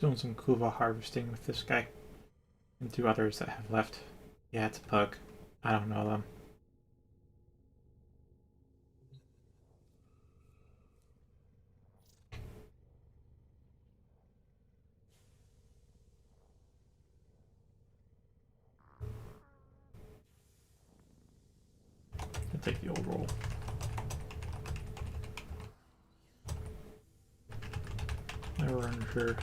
Doing some kuva harvesting with this guy and two others that have left. Yeah, it's a pug. I don't know them. I'll take the old roll. Never unsure.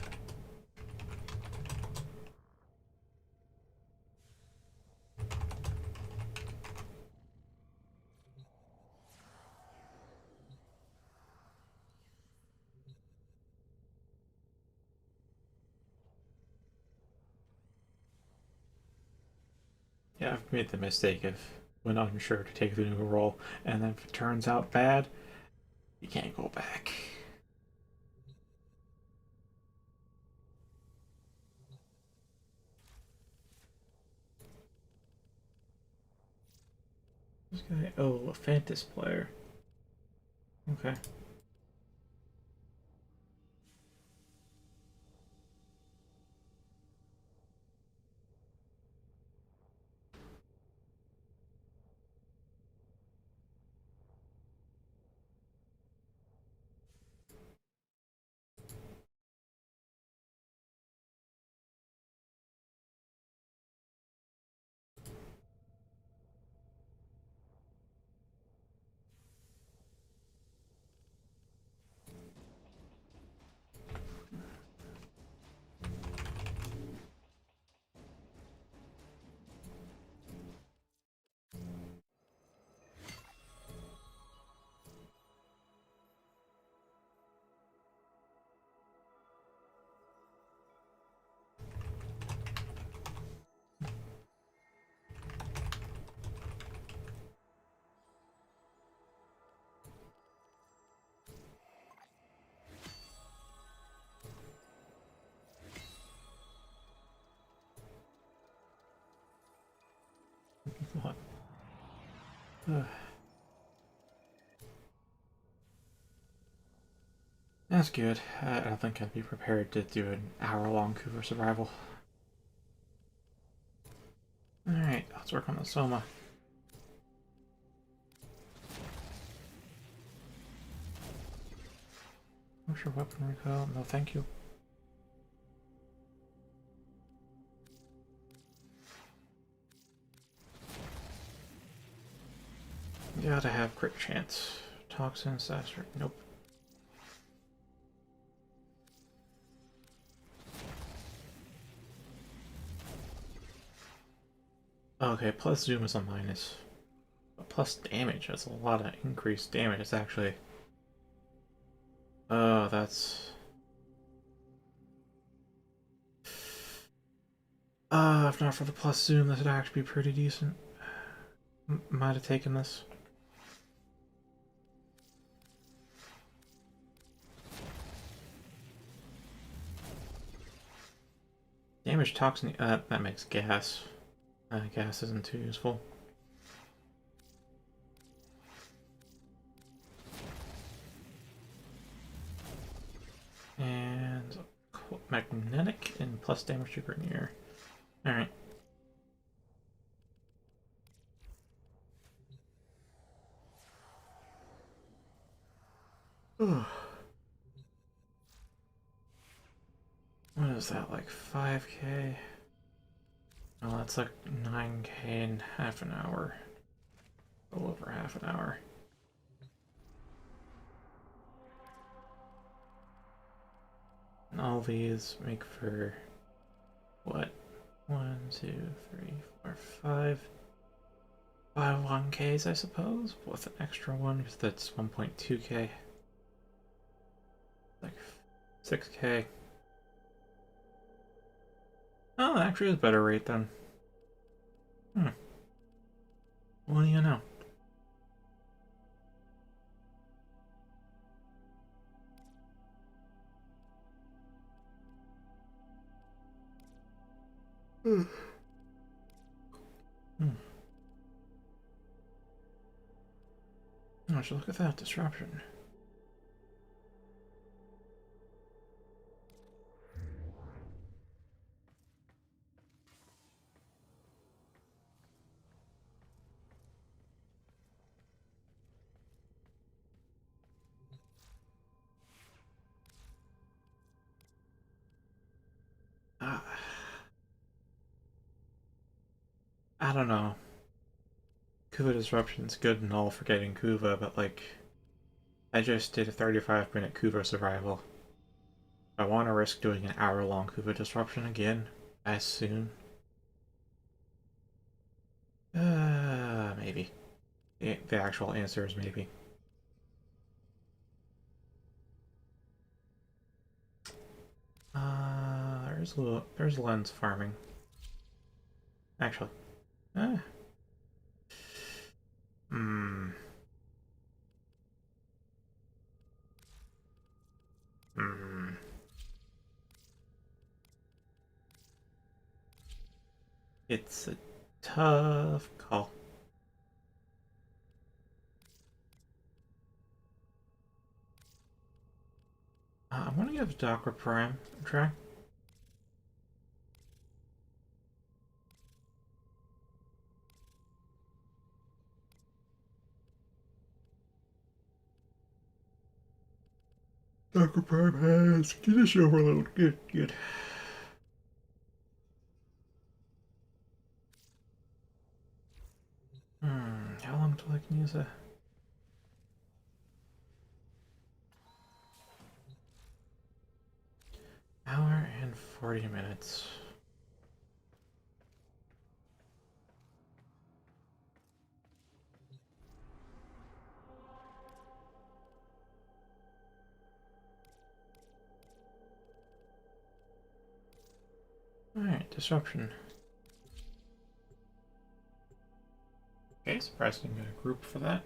Yeah, I've made the mistake of when unsure to take the new roll, and then if it turns out bad, you can't go back. This guy, oh, a Fantas player. Okay. What? That's good. I don't think I'd be prepared to do an hour-long Cooper survival. Alright, let's work on the Soma. What's your weapon recoil? No, thank you. You gotta have crit chance. Toxin, disaster. Nope. Okay, plus zoom is a minus. But plus damage, that's a lot of increased damage. It's actually... Oh, that's... if not for the plus zoom, this would actually be pretty decent. Might have taken this. Damage toxin, that makes gas. Gas isn't too useful. And magnetic and plus damage to Grenier. Alright. What is that, like 5k? Oh, that's like 9k in half an hour. A little over half an hour. And all these make for what? 1, 2, 3, 4, 5. 5 1ks, I suppose, with an extra one because that's 1.2k. Like 6k. Oh, actually, is a better rate then. What do you know? Hmm. Oh, so look at that disruption. I don't know. Kuva Disruption's good and all for getting Kuva, but like, I just did a 35-minute Kuva survival. I want to risk doing an hour-long Kuva Disruption again, as soon. Maybe. The actual answer is maybe. There's lens farming. Actually. Eh. Hmm. Hmm. It's a tough call. I'm gonna give Docker Prime a try. Docker Prime has condition overload. Good, good. How long till I can use a... Hour and 40 minutes. Alright, disruption. Okay, surprised I didn't get a group for that.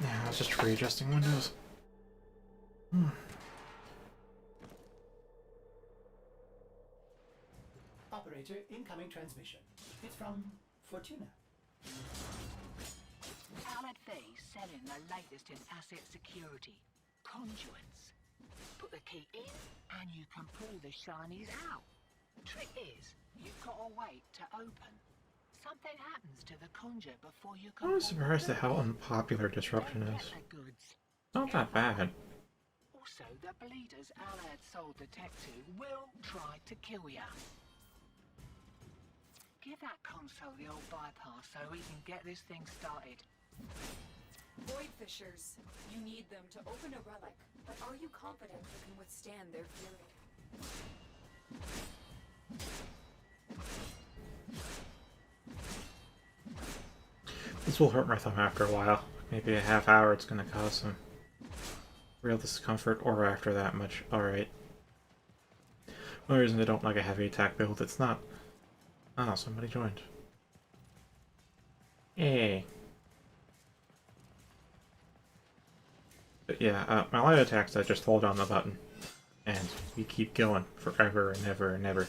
Yeah, I was just readjusting windows. Operator, incoming transmission. It's from Fortuna. Allied Faye's selling the latest in asset security. Conduits. Put the key in and you can pull the shinies out. Trick is, you've got to wait to open. Something happens to the conjure before you can... I was surprised at how unpopular disruption is. Not that bad. Also, the bleeders Allied sold the tech to will try to kill ya. Give that console the old bypass so we can get this thing started. Void Fishers. You need them to open a relic, but are you confident you can withstand their fury? This will hurt my thumb after a while. Maybe a half hour it's gonna cause some real discomfort, or after that much. Alright. One reason I don't like a heavy attack build, it's not... Oh, somebody joined. Hey. But yeah, my light attacks, I just hold down the button. And we keep going forever and ever and ever.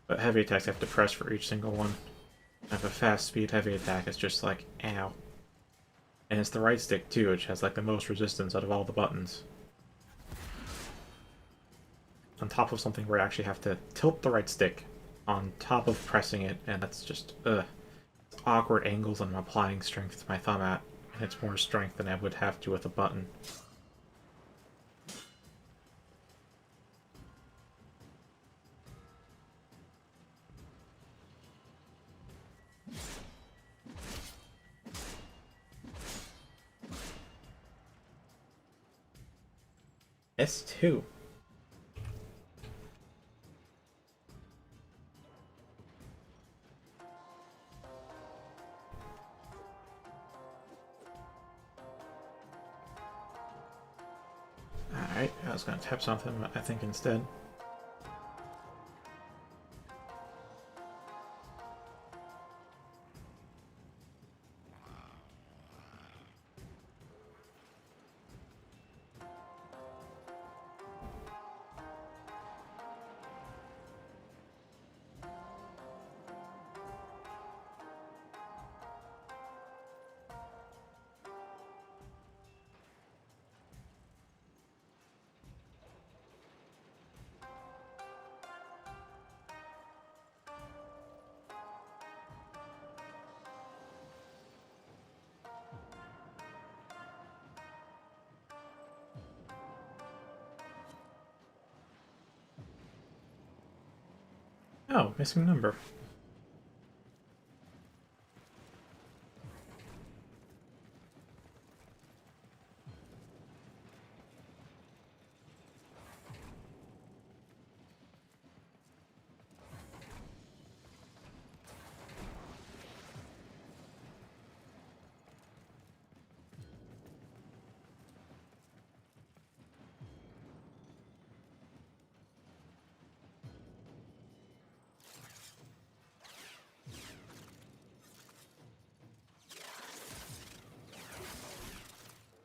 But heavy attacks, I have to press for each single one. I have a fast speed heavy attack, it's just like, ow. And it's the right stick too, which has like the most resistance out of all the buttons. On top of something where I actually have to tilt the right stick on top of pressing it, and that's just, it's awkward angles I'm applying strength to my thumb at, and it's more strength than I would have to with a button. S2. Alright, I was gonna tap something, but I think instead. Oh, missing number.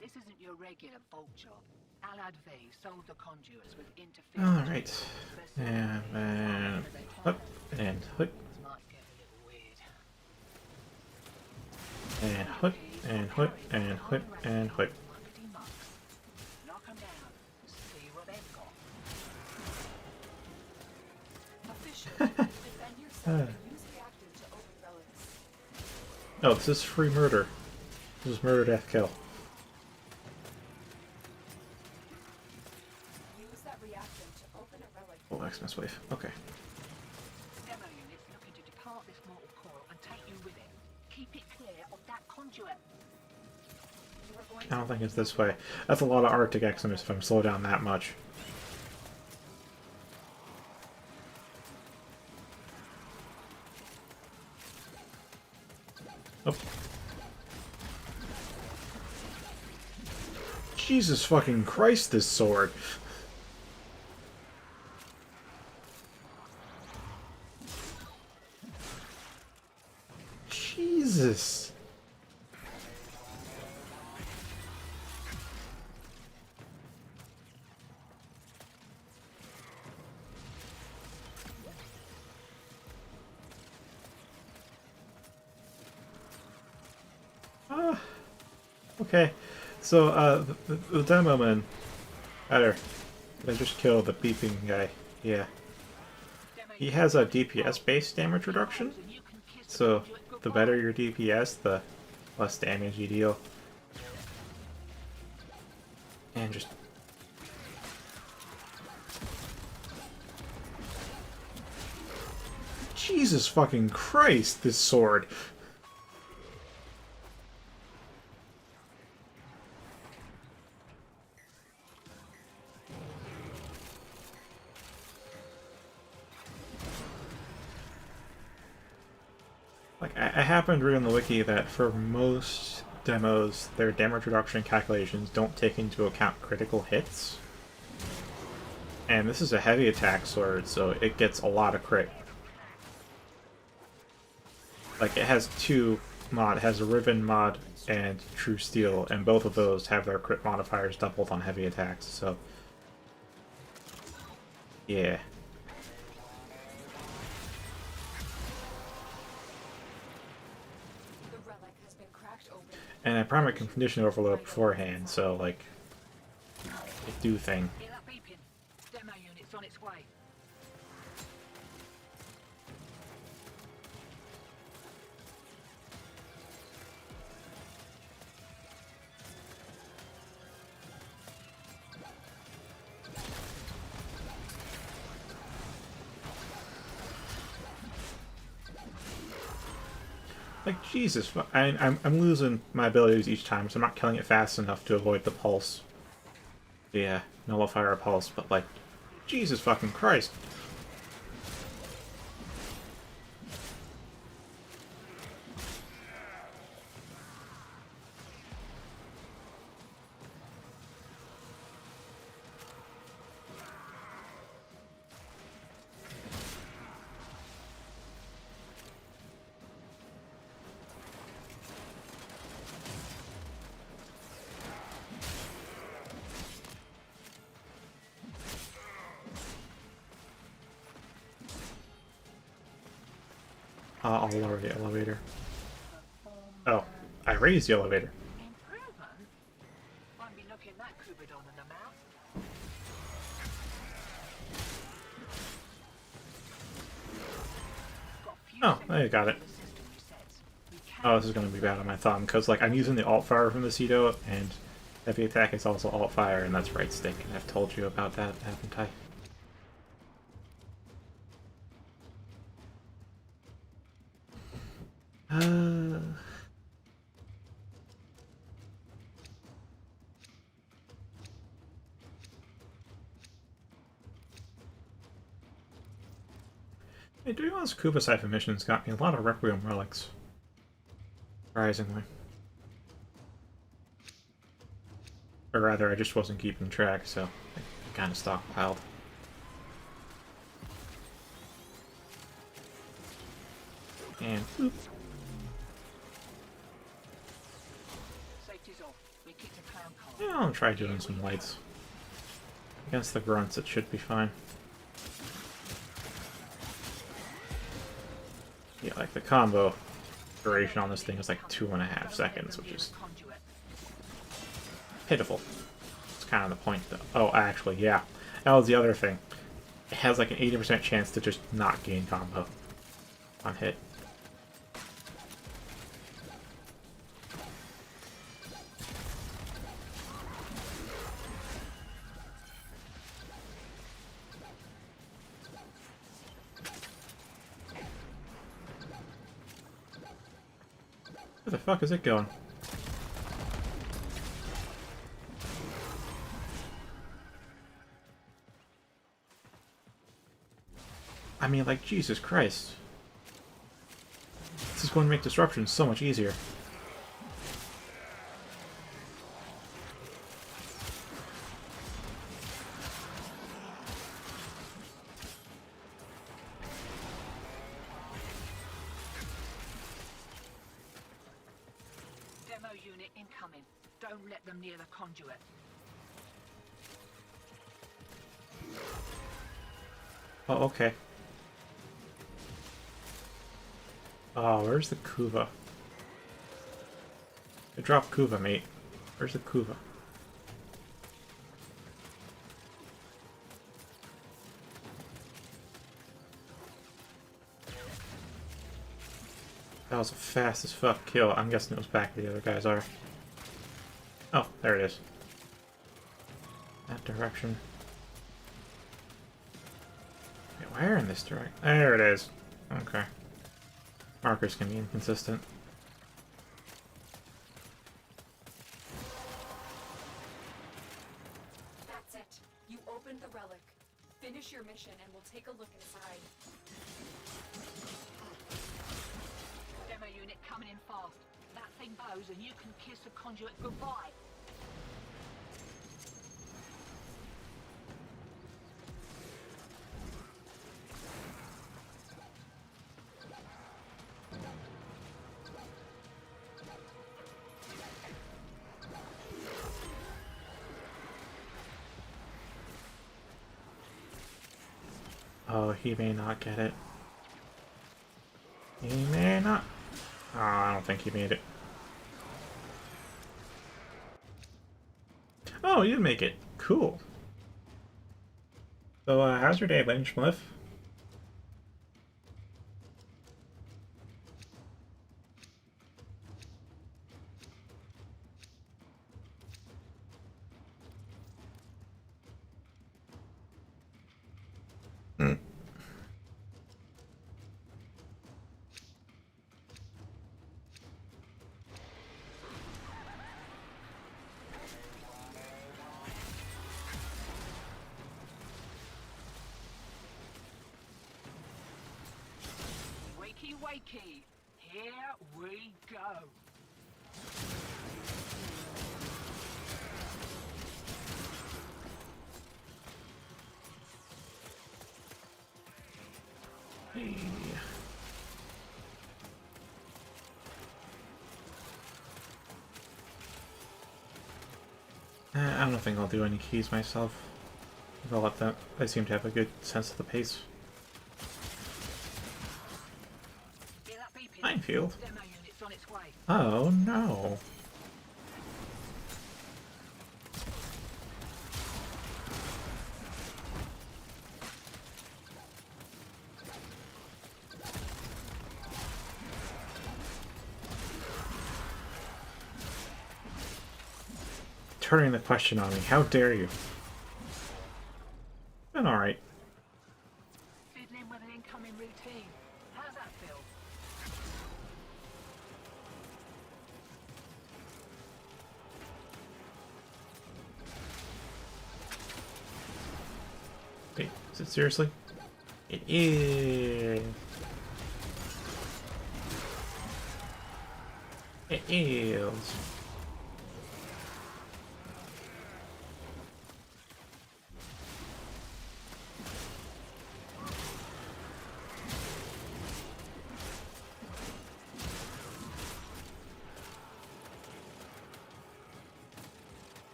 This isn't your regular bolt job. Alad V sold the conduits with interference. Alright. And then hook and hook Might get a little weird. and hook and hook and hook and hook. Muckety mucks. Knock 'em down. See what they've got. Official, defend yourself and use reactive to open relics. Oh, this is free murder. This is murder, death, kill. Use that reactive to open a relic. Oh, Xmas wave. Okay. Demo units looking to depart this mortal coil and take you with it. Keep it clear of that conduit. You are going I don't think it's this way. That's a lot of Arctic Xmas if I'm slowed down that much. Oh. Jesus fucking Christ, this sword. Jesus. Ah. Okay. So, the demo man. Better. I just killed the beeping guy. Yeah. He has a DPS-based damage reduction. So, the better your DPS, the less damage you deal. And just... Jesus fucking Christ, this sword! Like, I happened to read on the wiki that for most demos, their damage reduction calculations don't take into account critical hits. And this is a heavy attack sword, so it gets a lot of crit. Like, it has two mod. It has a Riven mod and True Steel, and both of those have their crit modifiers doubled on heavy attacks, so... yeah. The relic has been cracked open. And I probably can condition overload beforehand, so, like... it do thing. Hear that beeping? Demo unit's on its way. Like, Jesus, I'm losing my abilities each time, so I'm not killing it fast enough to avoid the pulse. Yeah, nullifier pulse, but like, Jesus fucking Christ. I'll lower the elevator. Oh, I raised the elevator. Improvement? Won't be looking that Cupidon in the mouth. Got a few Oh, I got it. seconds before the system resets. We can Oh, this is gonna be bad on my thumb, because like I'm using the alt fire from the Cedo, and heavy attack is also alt fire, and that's right stick, and I've told you about that, haven't I? Uh, hey, doing all those Kuba Siphon missions got me a lot of Requiem relics. Surprisingly. Or rather, I just wasn't keeping track, so I kind of stockpiled. And boop. Safety's off. We kicked a clown car. Yeah, I'll try doing some lights. Against the grunts, it should be fine. Yeah, like the combo duration on this thing is like 2.5 seconds, which is pitiful. It's kind of the point, though. Oh, actually, yeah. That was the other thing. It has like an 80% chance to just not gain combo on hit. Where the fuck is it going? I mean, like, Jesus Christ. This is going to make disruption so much easier. Demo unit incoming. Don't let them near the conduit. Oh, okay. Oh, where's the Kuva? I dropped Kuva, mate. Where's the Kuva? That was a fast as fuck kill. I'm guessing it was back where the other guys are. Oh, there it is. That direction. Wait, where in this direction? There it is. Okay. Markers can be inconsistent. That's it. You opened the relic. Finish your mission and we'll take a look inside. Demo unit coming in fast. That thing bows and you can kiss the conduit goodbye. Oh, he may not get it. He may not. Oh, I don't think he made it. Oh, you did make it. Cool. So, how's your day, Lynn Schliff? Wakey, wakey. Here we go. Hey. I don't think I'll do any keys myself. I'll let them. They seem to have a good sense of the pace. Hear that beeping? Minefield. Demo unit's on its way. Oh no. Turning the question on me. How dare you? Been alright. Fiddling with an incoming routine. How's that feel? Is it seriously? It is. It is.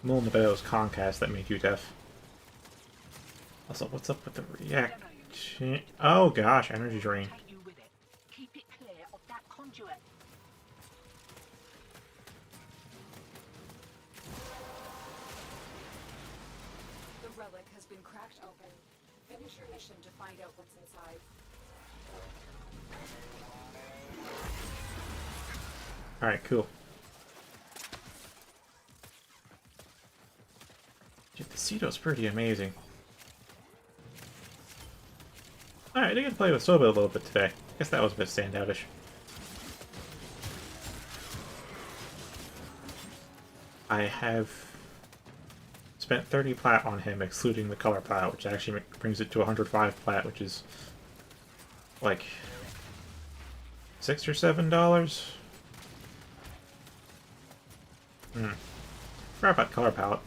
More in the Bell's Concast that made you deaf. Also, what's up with the reaction? Oh gosh, energy drain. Take you with it. Keep it clear of that conduit. The relic has been cracked open. Finish your mission to find out what's inside. Alright, cool. Dude, the Ceto's pretty amazing. Alright, I get to play with Soba a little bit today. I guess that was a bit standoutish. I have spent 30 plat on him, excluding the color plat, which actually brings it to 105 plat, which is like $6 or $7. Forgot about color palette.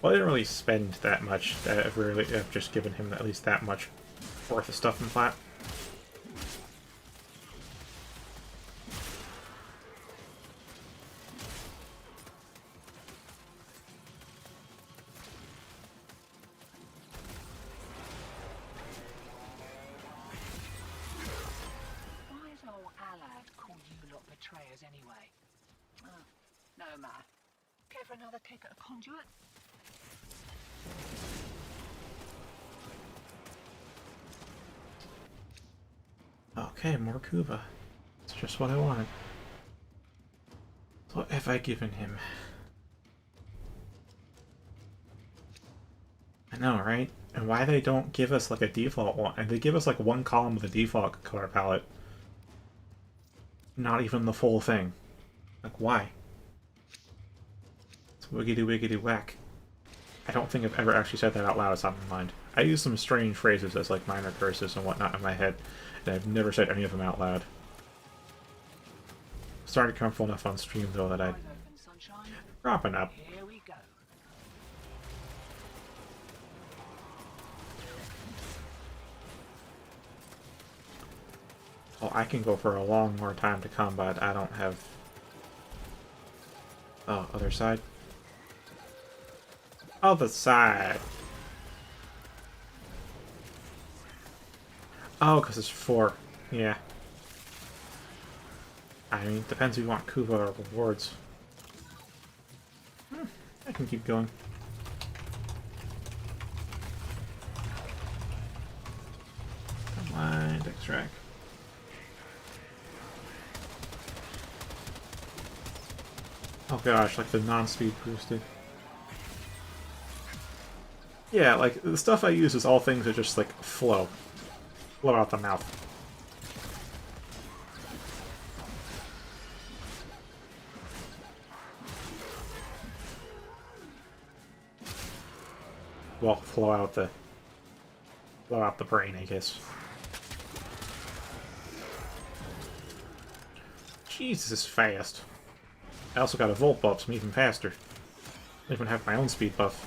Well, I didn't really spend that much. I've just given him at least that much worth of stuff in plat. Why is old Allard call you lot betrayers anyway? Oh, no matter. Care for another kick at a conduit? Okay, more Kuva. It's just what I wanted. So what have I given him? I know, right? And why they don't give us like a default one? And they give us like one column of the default color palette. Not even the full thing. Like, why? It's wiggity wiggity whack. I don't think I've ever actually said that out loud. It's on my mind. I use some strange phrases as like minor curses and whatnot in my head, and I've never said any of them out loud. Started comfortable enough on stream though that Eyes open, sunshine. propping up. Here we go. Well, I can go for a long more time to combat. I don't have. Oh, other side. Other side. Oh, because it's 4. Yeah. I mean, depends if you want Kuva or rewards. I can keep going. Come on, extract. Oh gosh, like the non-speed boosted. Yeah, like the stuff I use is all things that just like flow. Flow out the mouth. Well, flow out the brain, I guess. Jesus, fast. I also got a volt buff, so I'm even faster. I even have my own speed buff.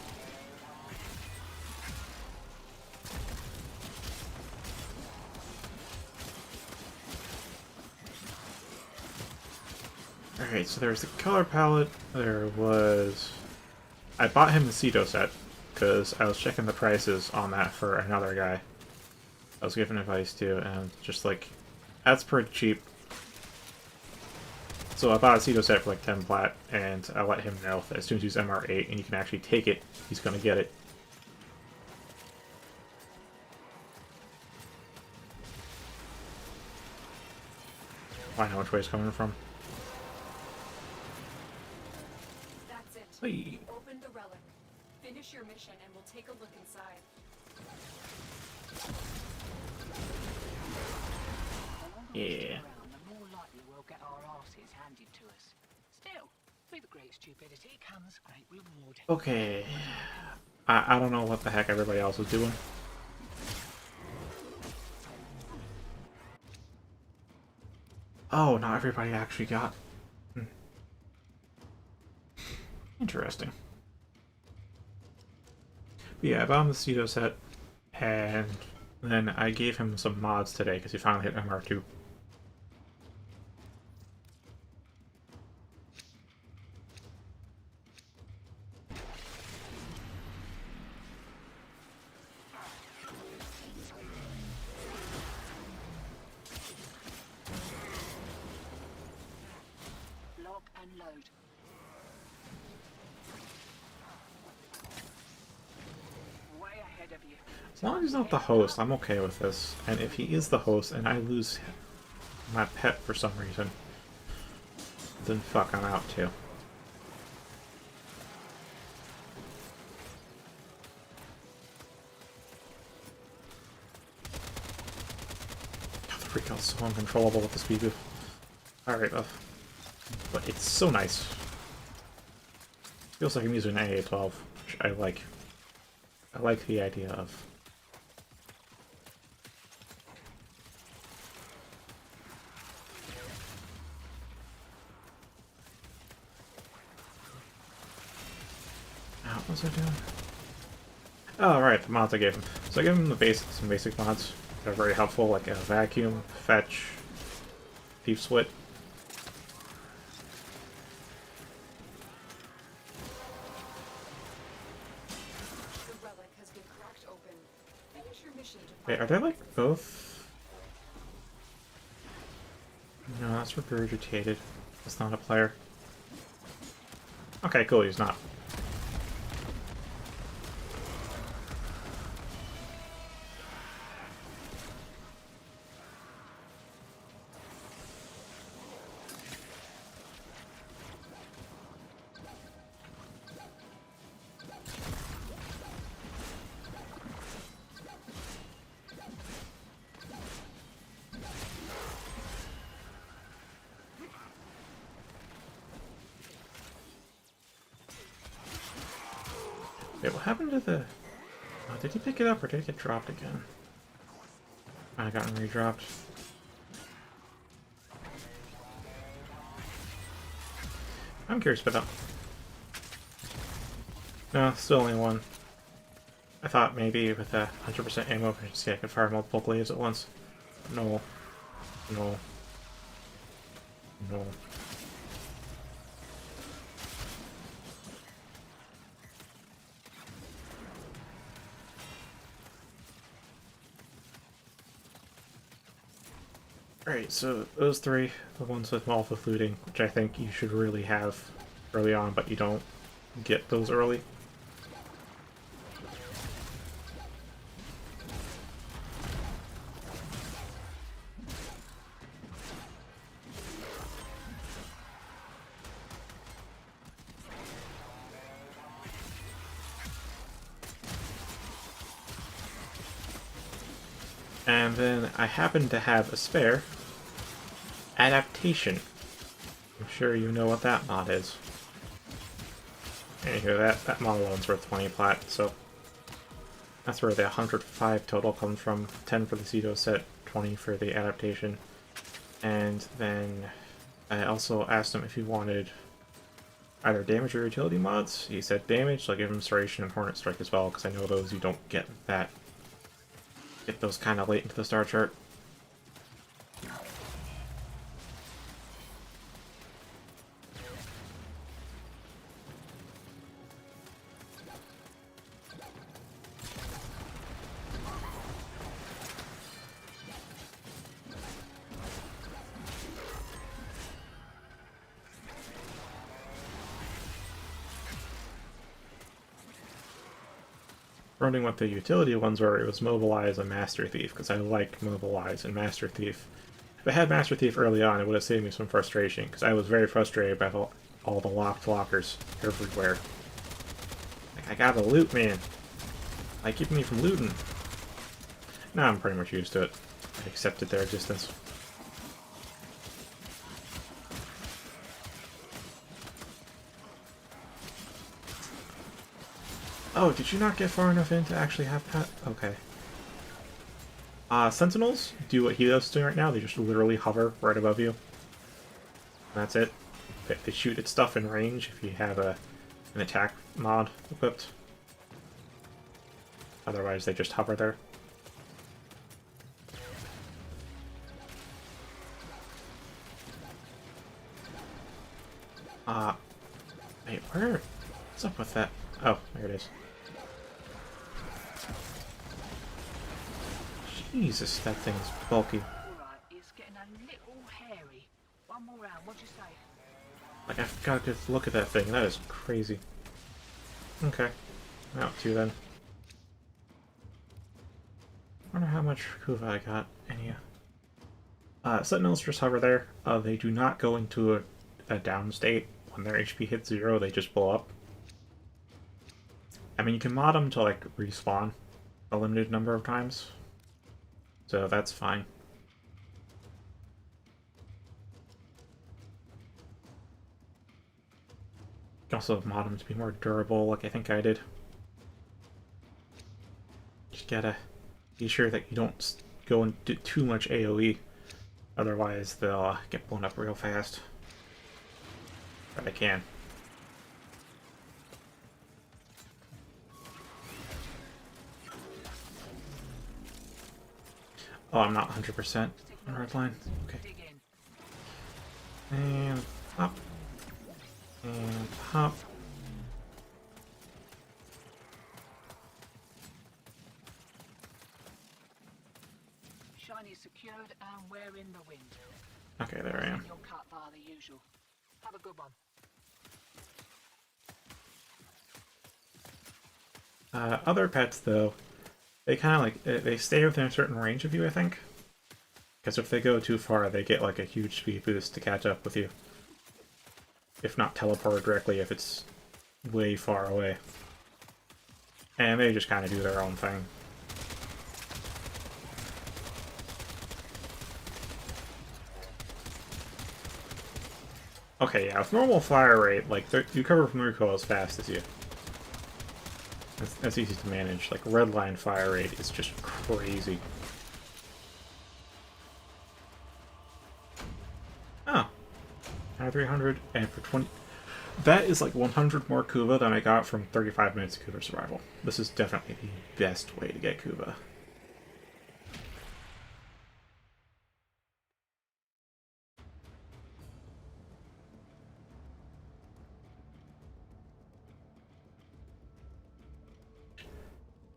Alright, so there's the color palette. There was... I bought him the Ceto set, because I was checking the prices on that for another guy I was giving advice to, and just like, that's pretty cheap. So I bought a Ceto set for like 10 plat, and I let him know that as soon as he's MR8 and you can actually take it, he's gonna get it. I know which way it's coming from. That's it. Hey. Open the relic. Finish your mission and we'll take a look inside. Yeah. The more likely we'll get our With great stupidity comes great reward. Okay. I don't know what the heck everybody else is doing. Oh, not everybody actually got... Interesting. But yeah, I bought him the Cedo set, and then I gave him some mods today because he finally hit MR2. Lock and load. Way ahead of you. As long as he's not the host, I'm okay with this. And if he is the host and I lose my pet for some reason, then fuck, I'm out too. God, the freak out's so uncontrollable with the speed boost. Alright, but it's so nice. Feels like I'm using an AA-12, which I like. I like the idea of. What was I doing? Oh, right, the mods I gave him. So I gave him some basic mods that are very helpful, like a vacuum, fetch, thief swit. The relic has been cracked open. Finish your mission to Wait, are they like both? No, that's regurgitated. That's not a player. Okay, cool, he's not. Wait, what happened to the... Oh, did he pick it up or did it get dropped again? I got redropped. I'm curious about that. No, still only one. I thought maybe with a 100% ammo efficiency I could fire multiple blades at once. No. No. No. Alright, so those three, the ones with Malva looting, which I think you should really have early on, but you don't get those early. And then I happen to have a spare adaptation. I'm sure you know what that mod is. Anywho, that mod alone's worth 20 plat, so that's where the 105 total comes from. 10 for the Cedo set, 20 for the adaptation. And then I also asked him if he wanted either damage or utility mods. He said damage, so I gave him Serration and Hornet Strike as well, because I know those you don't get those kind of late into the star chart. Running what the utility ones were, it was Mobilize and Master Thief, because I like Mobilize and Master Thief. If I had Master Thief early on, it would have saved me some frustration, because I was very frustrated by all the locked lockers everywhere. Like, I gotta loot, man. Like, keeping me from looting. Now I'm pretty much used to it. I accepted their existence. Oh, did you not get far enough in to actually have pet? Okay. Sentinels do what Helios is doing right now. They just literally hover right above you. That's it. They shoot at stuff in range if you have an attack mod equipped. Otherwise, they just hover there. Wait, what's up with that? Oh, there it is. Jesus, that thing is bulky. Alright, it's getting a little hairy. One more round, what'd you say? Like, I've got a good look at that thing. That is crazy. Okay. Out two then. Wonder how much Kuva I got. Any? Sentinels just hover there. They do not go into a down state. When their HP hits 0, they just blow up. I mean, you can mod them to, like, respawn a limited number of times. So that's fine. You can also mod them to be more durable, like I think I did. Just gotta be sure that you don't go into too much AoE. Otherwise, they'll get blown up real fast. But I can. Oh, I'm not 100% on red line. Okay. And pop. And pop. Shiny secured and we're in the wind. Okay, there I am. Your cut bar the usual. Have a good one. Other pets, though, they kind of like, they stay within a certain range of you, I think. Because if they go too far, they get like a huge speed boost to catch up with you. If not teleported directly, if it's way far away. And they just kind of do their own thing. Okay, yeah, with normal fire rate, like, you cover from recoil as fast as you. That's easy to manage. Like, red line fire rate is just crazy. Oh. Now 300, and for 20... That is like 100 more Kuva than I got from 35 minutes of Kuva survival. This is definitely the best way to get Kuva.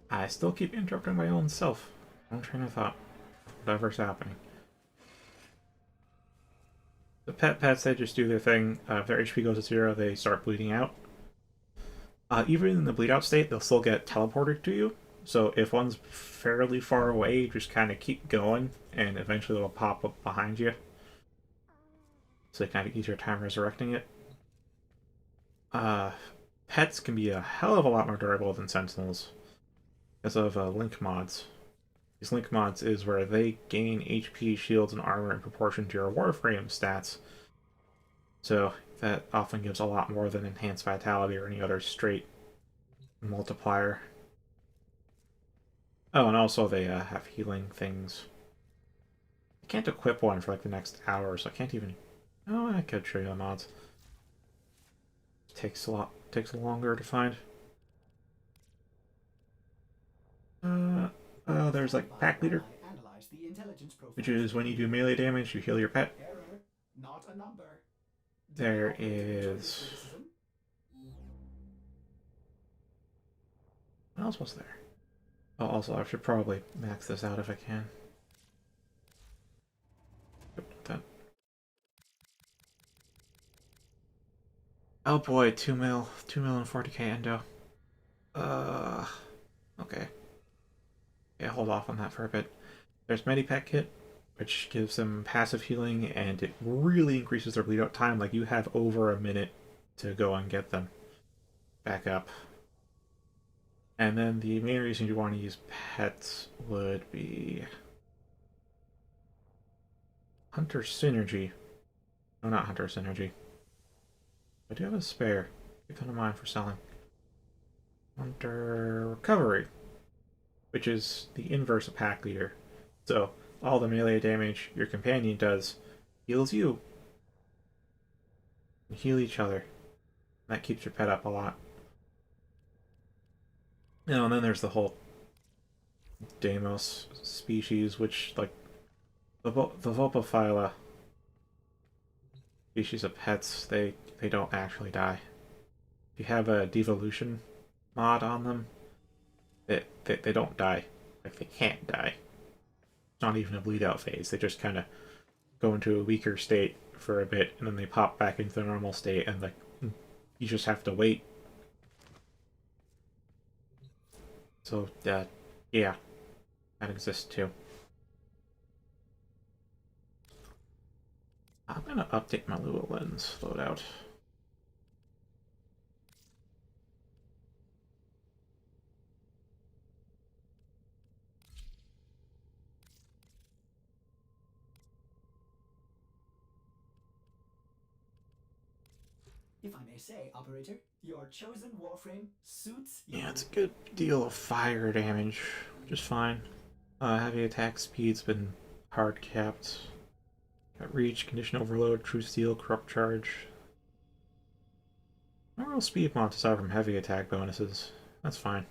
I still keep interrupting my own self. Own train of thought. Whatever's happening. The pets, they just do their thing. If their HP goes to 0, they start bleeding out. Even in the bleed out state, they'll still get teleported to you. So if one's fairly far away, just kind of keep going, and eventually they'll pop up behind you. So they kind of easier time resurrecting it. Pets can be a hell of a lot more durable than Sentinels because of link mods. These link mods is where they gain HP, shields, and armor in proportion to your Warframe stats. So that often gives a lot more than Enhanced Vitality or any other straight multiplier. Oh, and also they have healing things. I can't equip one for like the next hour, so I can't even... Oh, I could show you the mods. Takes longer to find. There's like Pack Leader, which is when you do melee damage, you heal your pet. Error, not a number. There is... What else was there? Oh, also, I should probably max this out if I can. That. Oh boy, 2 mil and 40k endo. Okay. Yeah, hold off on that for a bit. There's Medipack Kit, which gives them passive healing, and it really increases their bleed out time. Like, you have over a minute to go and get them back up. And then the main reason you want to use pets would be Hunter Synergy. No, not Hunter Synergy. I do have a spare. Keep that in mind for selling. Under recovery, which is the inverse of pack leader. So all the melee damage your companion does heals you. You heal each other. That keeps your pet up a lot. And then there's the whole Deimos species, which, like, the Vulpaphyla species of pets, they don't actually die. If you have a devolution mod on them, they don't die. Like, they can't die. It's not even a bleed out phase. They just kind of go into a weaker state for a bit, and then they pop back into the normal state, and, like, you just have to wait. So, yeah, that exists too. I'm gonna update my Lua lens loadout. If I may say, operator, your chosen Warframe suits you. Yeah, it's a good deal of fire damage, which is fine. Heavy attack speed's been hard capped. Got reach, condition overload, true steel, corrupt charge. No real speed mods aside from heavy attack bonuses. That's fine.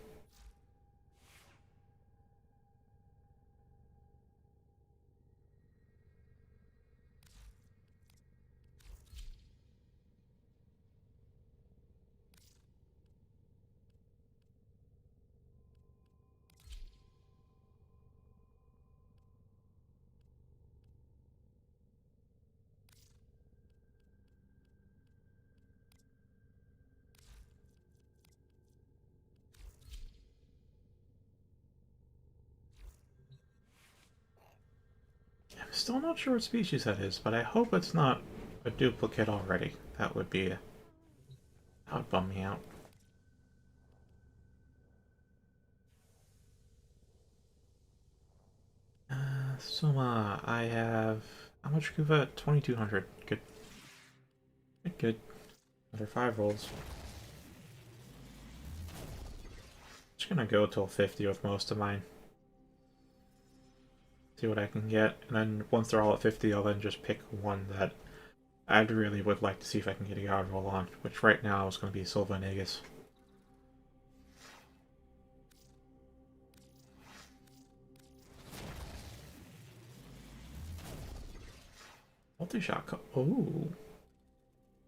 I'm still not sure what species that is, but I hope it's not a duplicate already. That would bum me out. Soma, I have how much Kuva? 2200. Good. Good. Another 5 rolls. Just gonna go till 50 with most of mine. See what I can get, and then once they're all at 50, I'll then just pick one that I really would like to see if I can get a God roll on, which right now is going to be Silva Negus. Multi-shot. Ooh.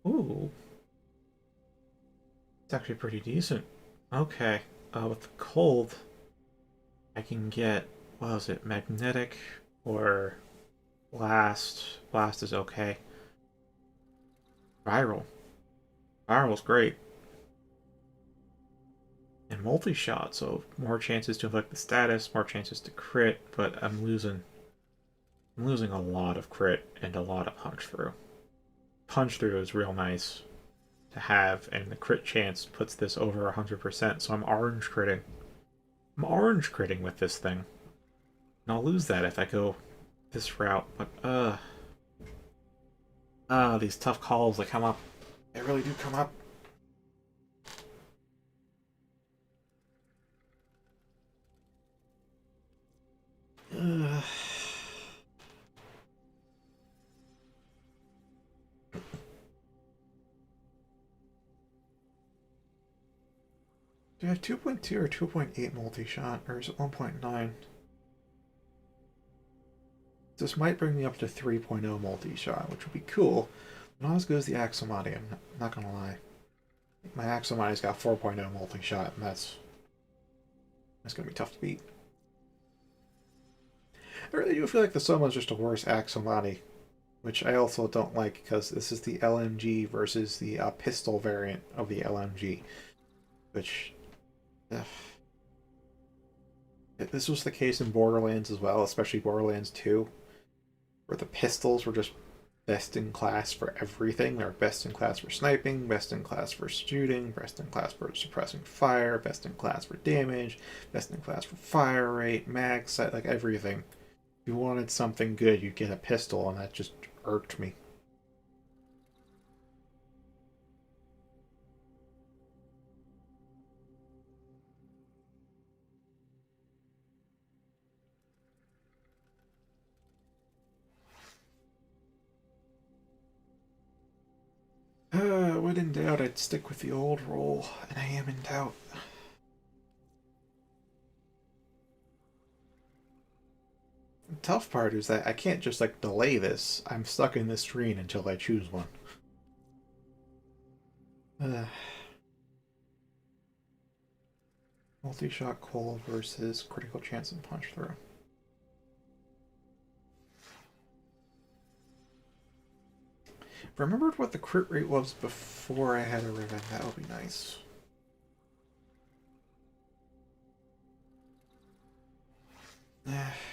Ooh. It's actually pretty decent. Okay. With the cold, I can get, what was it, magnetic or blast. Blast is okay. Viral. Viral's great. And multi-shot, so more chances to inflict the status, more chances to crit, but I'm losing a lot of crit and a lot of punch through. Punch through is real nice to have, and the crit chance puts this over 100%, so I'm orange critting. I'm orange critting with this thing. And I'll lose that if I go this route, but these tough calls that come up. They really do come up. Ugh. Do you have 2.2 or 2.8 multi-shot, or is it 1.9? This might bring me up to 3.0 multi-shot, which would be cool. Not as good as the Axomati, I'm not gonna lie. My Axomati's got 4.0 multi-shot, and that's gonna be tough to beat. I really do feel like the Soma's just a worse Axomati, which I also don't like because this is the LMG versus the pistol variant of the LMG, which this was the case in Borderlands as well, especially Borderlands 2, where the pistols were just best in class for everything. They're best in class for sniping, best in class for shooting, best in class for suppressing fire, best in class for damage, best in class for fire rate, mag sight, like everything. If you wanted something good, you'd get a pistol, and that just irked me. when in doubt, I'd stick with the old roll, and I am in doubt. The tough part is that I can't just, like, delay this. I'm stuck in this screen until I choose one. Multi-shot cold versus critical chance and punch through. Remembered what the crit rate was before I had a ribbon. That would be nice.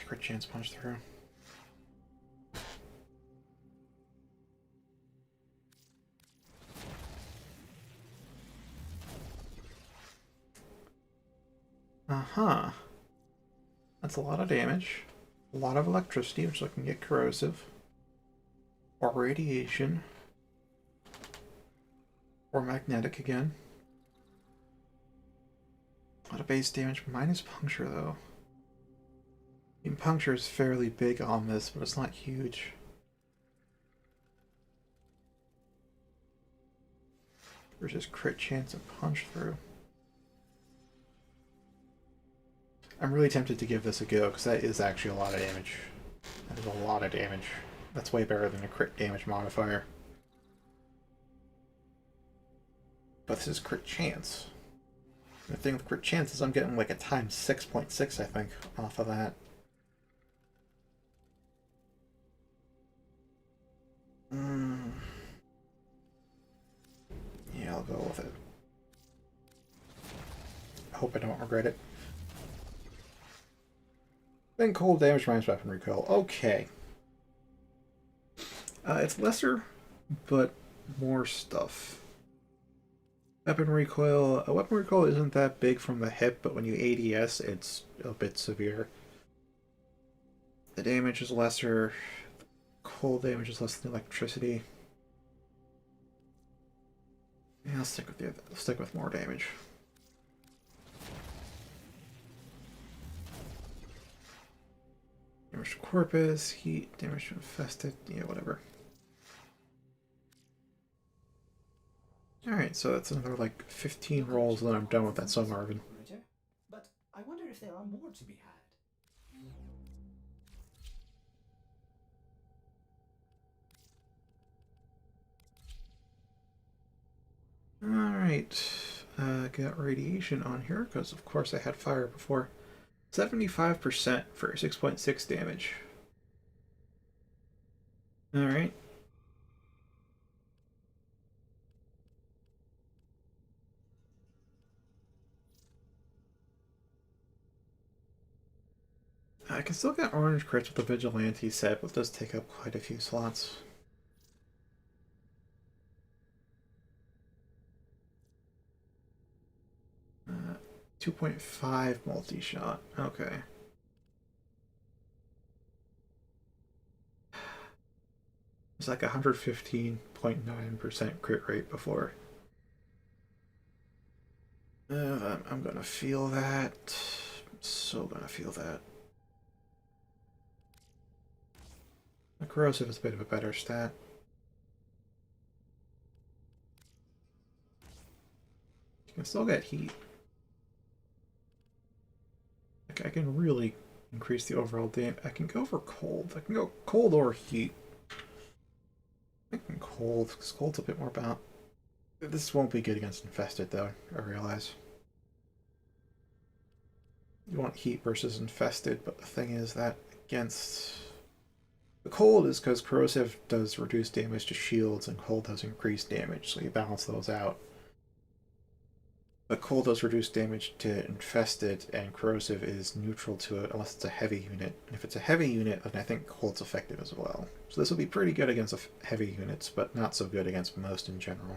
Crit chance punch through. Uh-huh. That's a lot of damage. A lot of electricity, which I can get corrosive. Or radiation. Or magnetic again. A lot of base damage, minus puncture though. I mean, puncture is fairly big on this, but it's not huge. Versus crit chance and punch through. I'm really tempted to give this a go, because that is actually a lot of damage. That is a lot of damage. That's way better than a crit damage modifier. But this is crit chance. The thing with crit chance is I'm getting like a times 6.6, I think, off of that. Yeah, I'll go with it. I hope I don't regret it. Then cold damage minus weapon recoil. Okay. It's lesser, but more stuff. Weapon recoil. Weapon recoil isn't that big from the hip, but when you ADS, it's a bit severe. The damage is lesser. Cold damage is less than electricity. Yeah, I'll stick with more damage. Damage to corpus, heat, damage to infested, yeah, whatever. Alright, so that's another like 15 rolls, and then I'm done with that Marvin. But I wonder if there are more to be had. Alright, got radiation on here, because of course I had fire before. 75% for 6.6 damage. Alright. I can still get orange crits with the Vigilante set, but it does take up quite a few slots. 2.5 multi-shot. Okay. It's like 115.9% crit rate before. I'm gonna feel that. So gonna feel that. The corrosive is a bit of a better stat. You can still get heat. Like I can really increase the overall damage. I can go for cold. I can go cold or heat. I think cold, because cold's a bit more balanced. This won't be good against infested though, I realize. You want heat versus infested, but the thing is that against... The cold is because corrosive does reduce damage to shields and cold does increase damage, so you balance those out. But cold does reduce damage to infested, and corrosive is neutral to it unless it's a heavy unit. And if it's a heavy unit, then I think cold's effective as well. So this will be pretty good against heavy units, but not so good against most in general.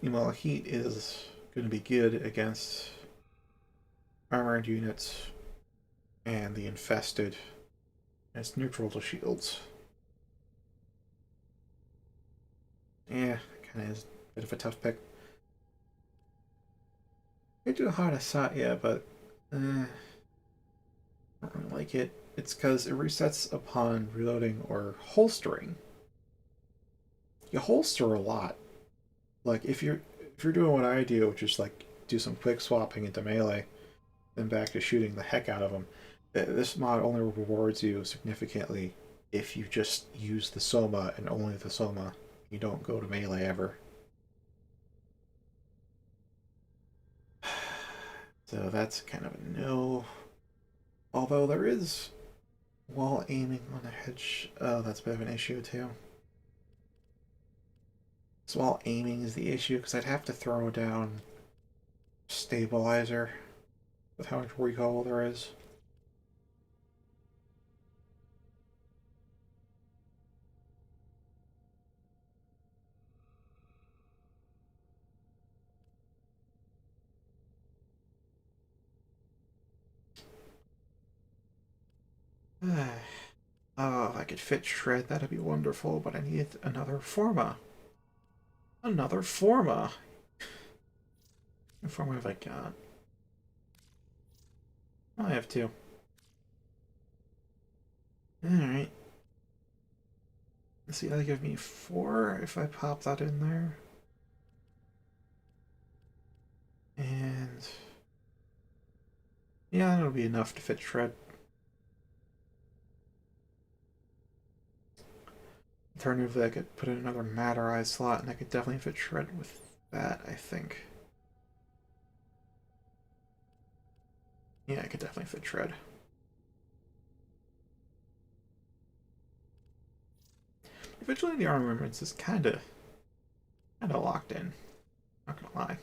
Meanwhile, heat is going to be good against armored units and the infested. And it's neutral to shields. Yeah, kind of is a bit of a tough pick. I do hard assault, yeah, but I don't really like it. It's because it resets upon reloading or holstering. You holster a lot. Like if you're doing what I do, which is like do some quick swapping into melee, then back to shooting the heck out of them. This mod only rewards you significantly if you just use the Soma and only the Soma. You don't go to melee ever. So that's kind of a no. Although there is wall aiming on a hedge. Oh, that's a bit of an issue too. So wall aiming is the issue because I'd have to throw down stabilizer with how much recoil there is. Oh, if I could fit Shred, that'd be wonderful, but I need another Forma. Another Forma! What Forma have I got? Oh, I have two. Alright. Let's see, that'll give me 4 if I pop that in there. And... yeah, that'll be enough to fit Shred. Alternatively, I could put in another Matter Eye slot, and I could definitely fit Shred with that, I think. Yeah, I could definitely fit Shred. Eventually, the armaments is kinda locked in. Not gonna lie.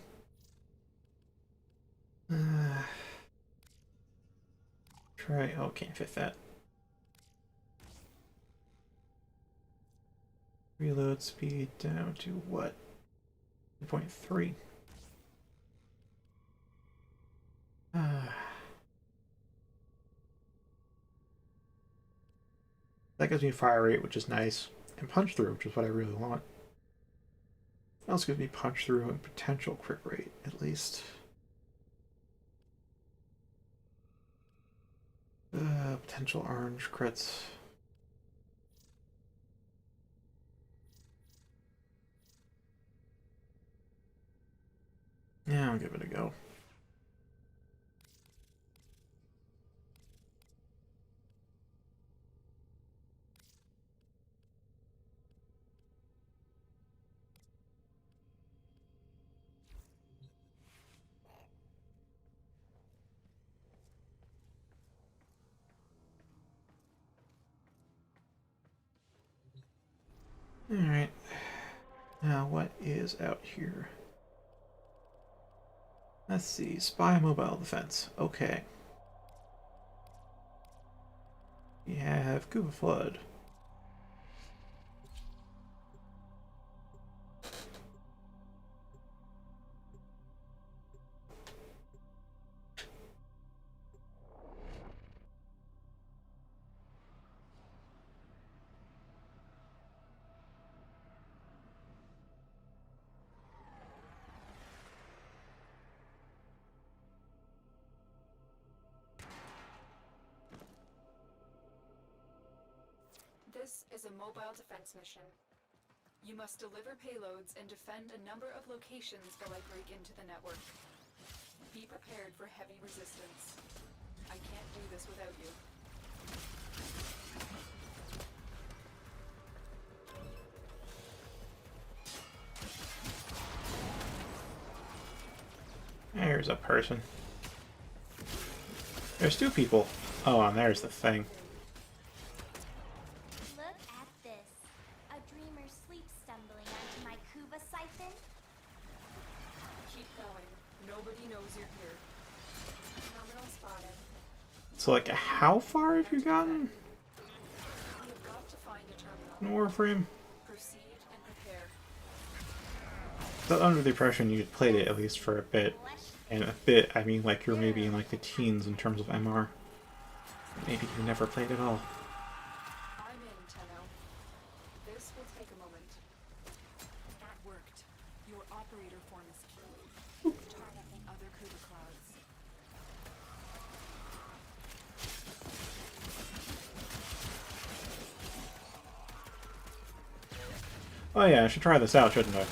Try. Oh, can't fit that. Reload speed down to what? 2.3. That gives me fire rate, which is nice, and punch through, which is what I really want. That also gives me punch through and potential crit rate, at least. Potential orange crits. Yeah, I'll give it a go. Alright. Now, what is out here? Let's see. Spy mobile defense. Okay. We have Kuva Flood. This is a mobile defense mission. You must deliver payloads and defend a number of locations while I break into the network. Be prepared for heavy resistance. I can't do this without you. There's a person. There's 2 people. Oh, and there's the thing. Look at this. A dreamer sleep stumbling onto my Kuba siphon. Keep going. Nobody knows you're here. Terminal spotted. So, like, how far have you gotten You've got to find a in terminal. Warframe? Proceed and prepare. But under the impression you played it at least for a bit. And a bit, I mean like you're maybe in like the teens in terms of MR. Maybe you never played at all. I'm in, Tenno. This will take a moment. That worked. Your operator form is key. Target the other Kuba Oh yeah, I should try this out, shouldn't I?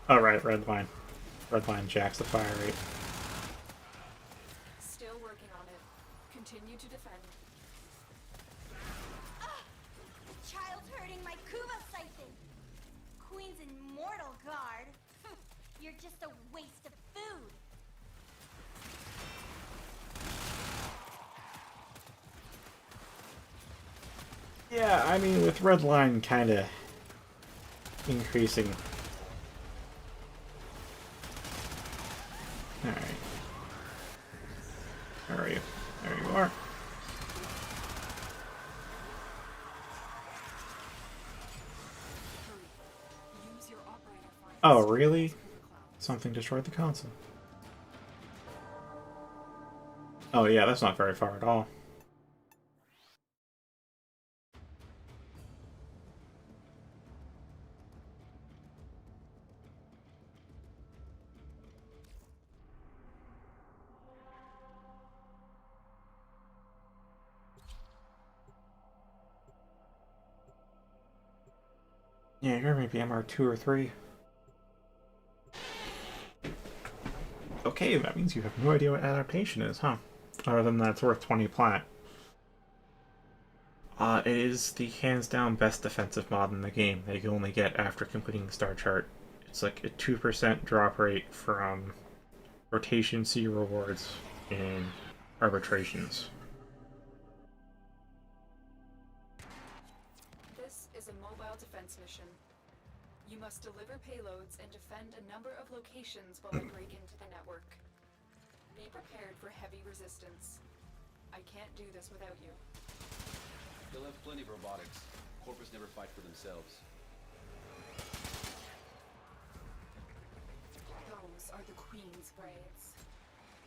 Oh right, red line. Red line jacks the fire rate. Still working on it. Continue to defend. Child's hurting my Kuba siphon. Queen's immortal guard. You're just a waste of food. Yeah, I mean, with red line kind of increasing. Alright. Where are you? There you are. Use your operator files. Oh, really? Something destroyed the console. Oh yeah, that's not very far at all. Yeah, you're maybe MR2 or 3. Okay, that means you have no idea what adaptation is, huh? Other than that, it's worth 20 plat. It is the hands-down best defensive mod in the game that you can only get after completing the star chart. It's like a 2% drop rate from rotation C rewards in arbitrations. This is a mobile defense mission. You must deliver payloads and defend a number of locations while I break into the network. Be prepared for heavy resistance. I can't do this without you. They'll have plenty of robotics. Corpus never fight for themselves. Those are the Queen's braids.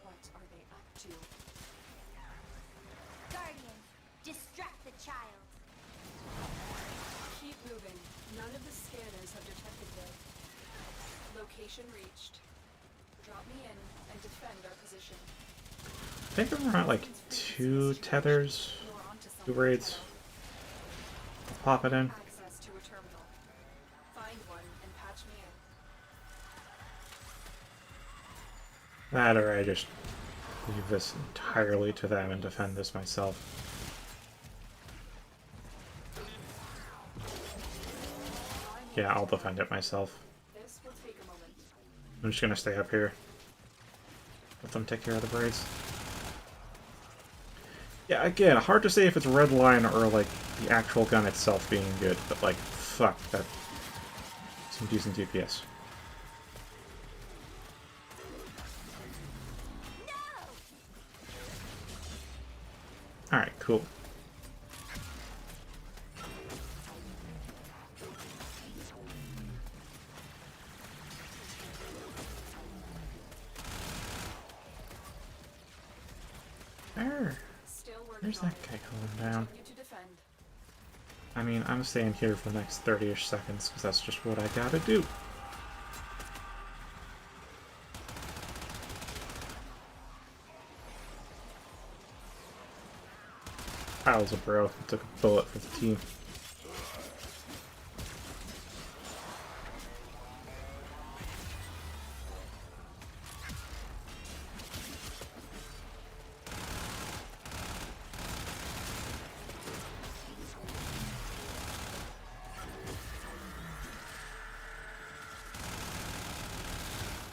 What are they up to? Guardian, distract the child. Keep moving. None of the scanners have detected them. Location reached. Drop me in and defend our position. I think there were like 2 tethers, You're onto 2 something. raids. I'll pop it in. Access to a terminal. Find one and patch me in. That or I just leave this entirely to them and defend this myself. Yeah, I'll defend it myself. This will take a moment. I'm just gonna stay up here. Let them take care of the braids. Yeah, again, hard to say if it's red line or like the actual gun itself being good, but like, fuck, that some decent DPS. Alright, cool. There. Still working Where's on that it. guy going down? Continue to defend. I mean, I'm staying here for the next 30-ish seconds, because that's just what I gotta do. Kyle's a bro. He took a bullet for the team.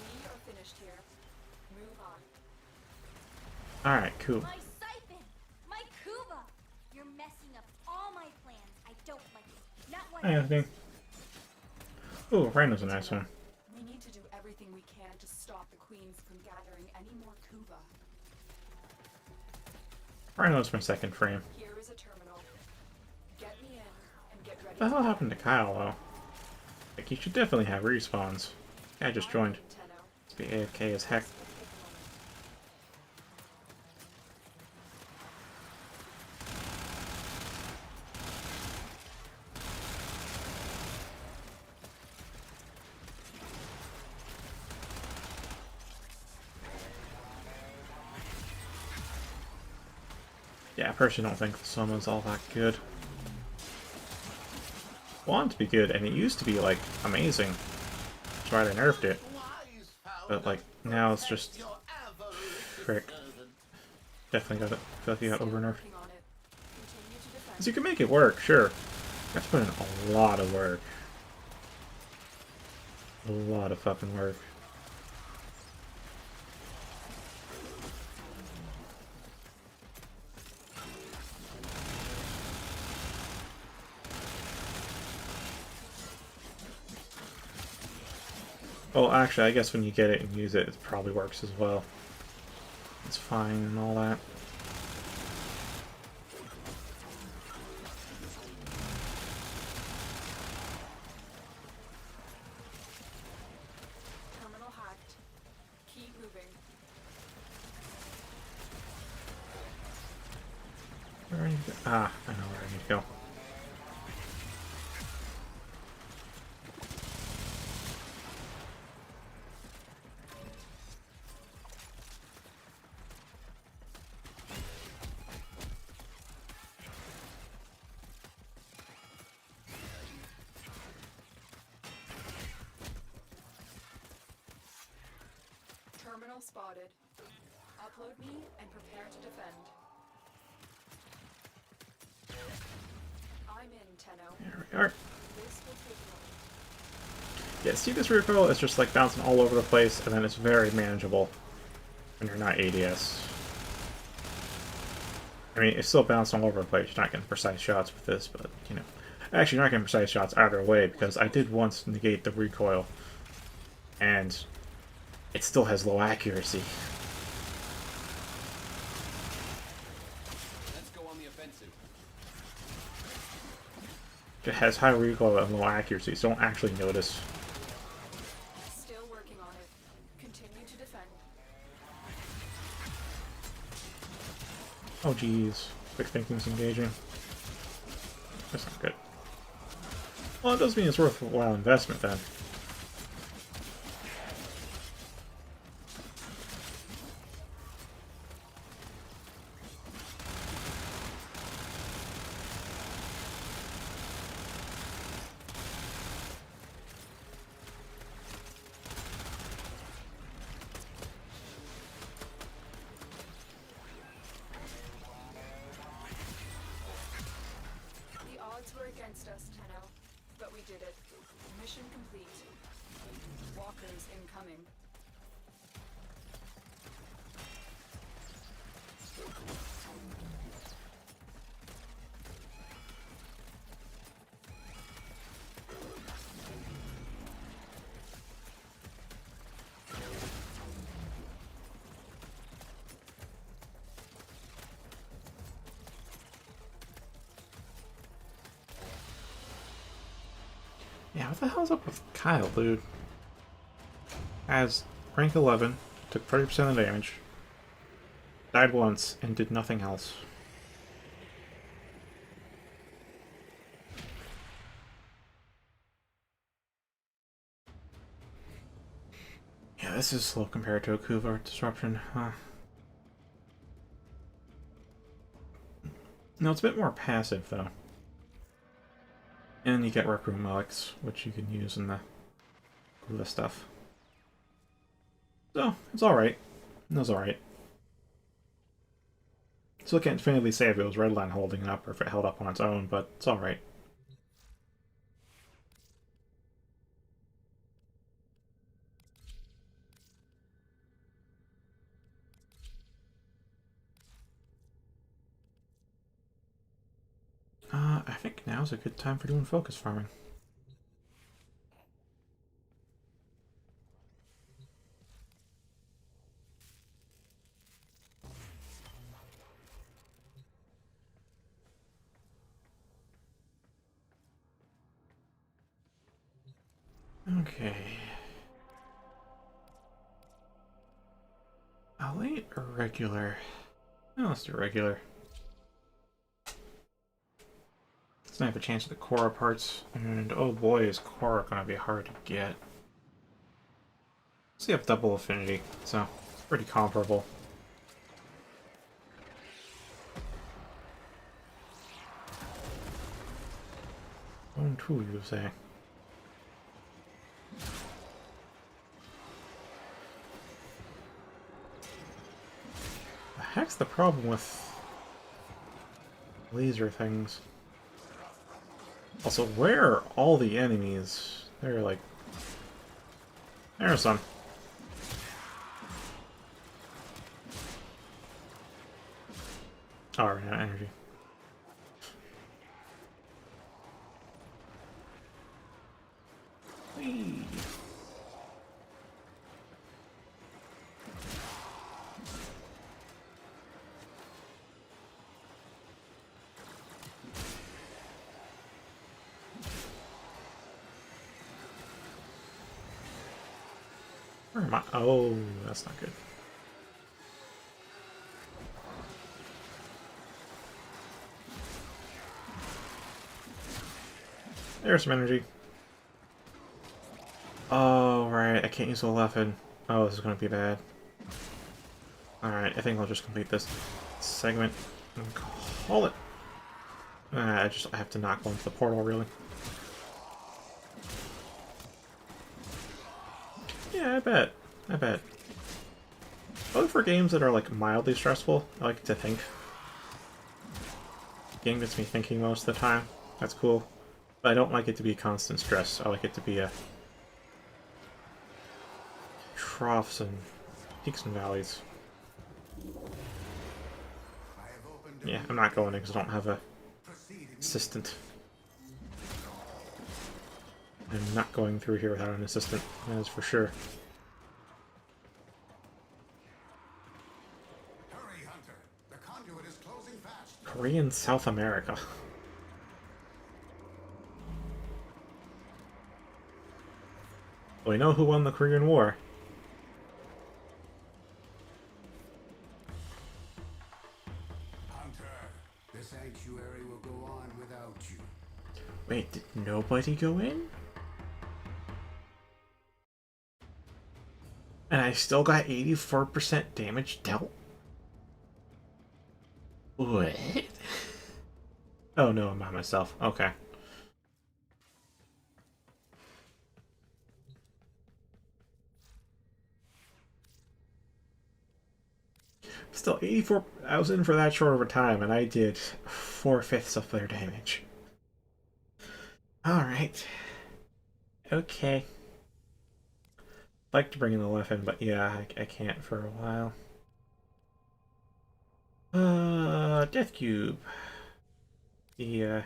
We are finished here. Move on. Alright, cool. My siphon! My Kuba! You're messing up all my plans. I don't like it. Not one Hi, bit. Anthony. Ooh, Rhino's a nice one. We need to do everything we can to stop the Queens from gathering any more Kuba. Rhino's my second frame. Here is a terminal. Get me in and get ready. What the hell happened to Kyle, though? Like, he should definitely have respawns. Guy just joined. Tenno. Must be AFK as heck. Take a moment. Yeah, I personally don't think the summon's all that good. want to be good, and it used to be, like, amazing. That's why they nerfed it. But, like, now it's just... frick. Definitely got it. I feel like you got over nerfed. Working on it. Continue to defend. Because you can make it work, sure. You have to put in a lot of work. A lot of fucking work. Well, actually, I guess when you get it and use it, it probably works as well. It's fine and all that. Terminal hacked. Keep moving. Where do I need to go? Ah, I know where I need to go. Terminal spotted. Upload me and prepare to defend. I'm in, Tenno. There we are. This will take a moment. Yeah, see this recoil? It's just like bouncing all over the place, and then it's very manageable when you're not ADS. I mean, it's still bouncing all over the place. You're not getting precise shots with this, but, you know. Actually, you're not getting precise shots either way, because I did once negate the recoil, and it still has low accuracy. Let's go on the offensive. It has high recoil and low accuracy, so don't actually notice. Still working on it. Continue to defend. Oh jeez, quick thinking's engaging. That's not good. Well, it does mean it's worthwhile investment then. The odds were against us, Tenno, but we did it. Mission complete. Walkers incoming. Yeah, what the hell's up with Kyle, dude? Has rank 11, took 30% of damage, died once, and did nothing else. Yeah, this is slow compared to a Kuva disruption, huh? No, it's a bit more passive, though. And you get Rec Room relics, which you can use in the Kuva stuff. So, it's alright. It was alright. Still can't definitively say if it was Redline holding it up or if it held up on its own, but it's alright. I think now's a good time for doing focus farming. Okay. Elite or regular? No, let's do regular. Let's not have a chance at the Korra parts. And oh boy, is Korra gonna be hard to get. So you have double affinity, so it's pretty comparable. Zone 2, you say? The heck's the problem with laser things? Also, where are all the enemies? They're like... There's some. Oh, ran out of energy. Whee! Where am I? Oh, that's not good. There's some energy. Oh, right. I can't use the weapon. Oh, this is going to be bad. Alright, I think I'll just complete this segment and call it. I have to not go into the portal, really. Yeah, I bet. I bet. I look for games that are, like, mildly stressful. I like to think. The game gets me thinking most of the time. That's cool. But I don't like it to be constant stress. I like it to be a... troughs and peaks and valleys. Yeah, I'm not going in because I don't have a assistant. I'm not going through here without an assistant, that is for sure. Hurry, Hunter. The conduit is closing fast. Korean South America. We know who won the Korean War. Hunter, the sanctuary will go on without you. Wait, did nobody go in? And I still got 84% damage dealt? What? Oh no, I'm by myself. Okay. Still, 84... I was in for that short of a time, and I did 4/5 of their damage. Alright. Okay. I'd like to bring in the weapon, but yeah, I can't for a while. Death Cube. Yeah.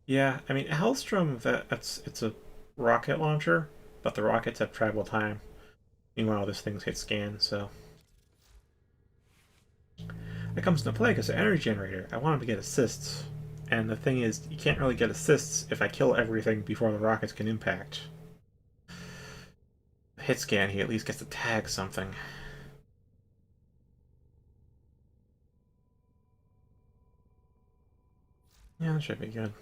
Yeah, I mean, Hellstrom, it's a rocket launcher, but the rockets have travel time. Meanwhile, this thing's hit scan, so... That comes into play because the energy generator, I want him to get assists. And the thing is, you can't really get assists if I kill everything before the rockets can impact. Hit scan, he at least gets to tag something. Yeah, that should be good.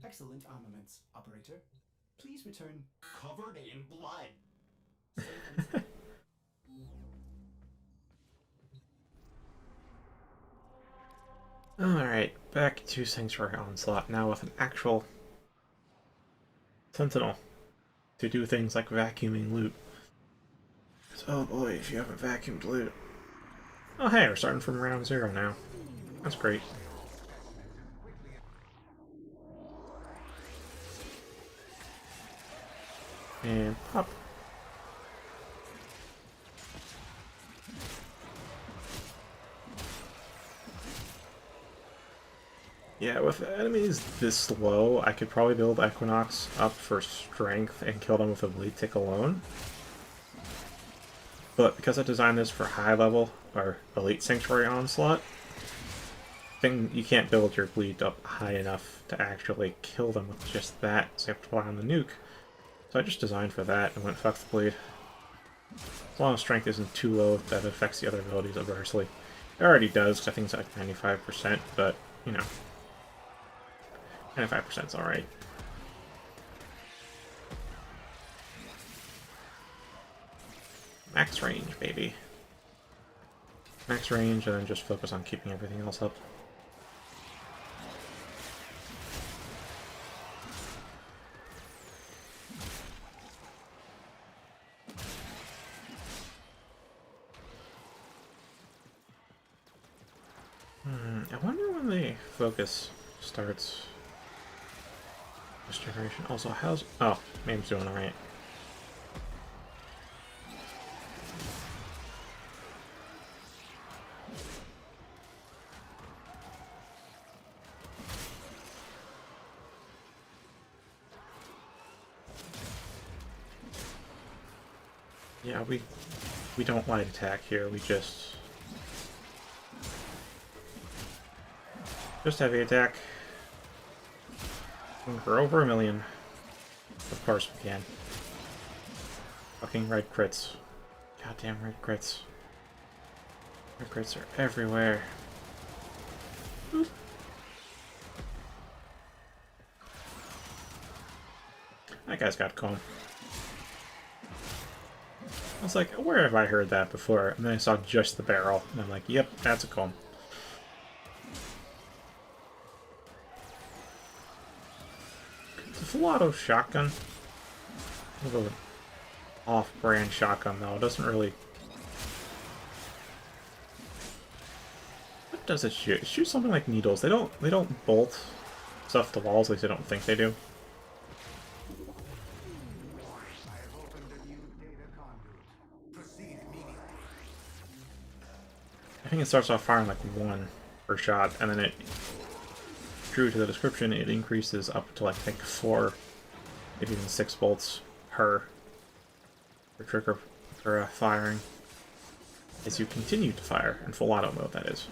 Excellent armaments, operator. Please return covered in blood. Safe and sound. Alright, back to Sanctuary Onslaught, now with an actual Sentinel to do things like vacuuming loot. So, oh boy, if you haven't vacuumed loot. Oh hey, we're starting from round 0 now. That's great. And pop. Yeah, with enemies this low, I could probably build Equinox up for strength and kill them with a bleed tick alone. But because I designed this for high level, or elite Sanctuary Onslaught, you can't build your bleed up high enough to actually kill them with just that, so you have to rely on the nuke. So I just designed for that and went fuck the bleed. As long as strength isn't too low that it affects the other abilities adversely. It already does, because I think it's like 95%, but, you know. 95% is alright. Max range, baby. max range, and then just focus on keeping everything else up. I wonder when the focus starts this generation. Also, how's... Oh, Mame's doing alright. Yeah, we don't light attack here, we just heavy attack. We're over 1,000,000. Of course we can. Fucking red crits. Goddamn red crits. Red crits are everywhere. Boop. That guy's got comb. I was like, where have I heard that before? And then I saw just the barrel, and I'm like, yep, that's a comb. It's a full auto shotgun. A little off-brand shotgun, though. It doesn't really... What does it shoot? It shoots something like needles. They don't bolt stuff to walls, at least I don't think they do. I think it starts off firing like 1 per shot, and then it, true to the description, it increases up to like, I think 4, maybe even 6 bolts per trigger for firing as you continue to fire in full auto mode, that is.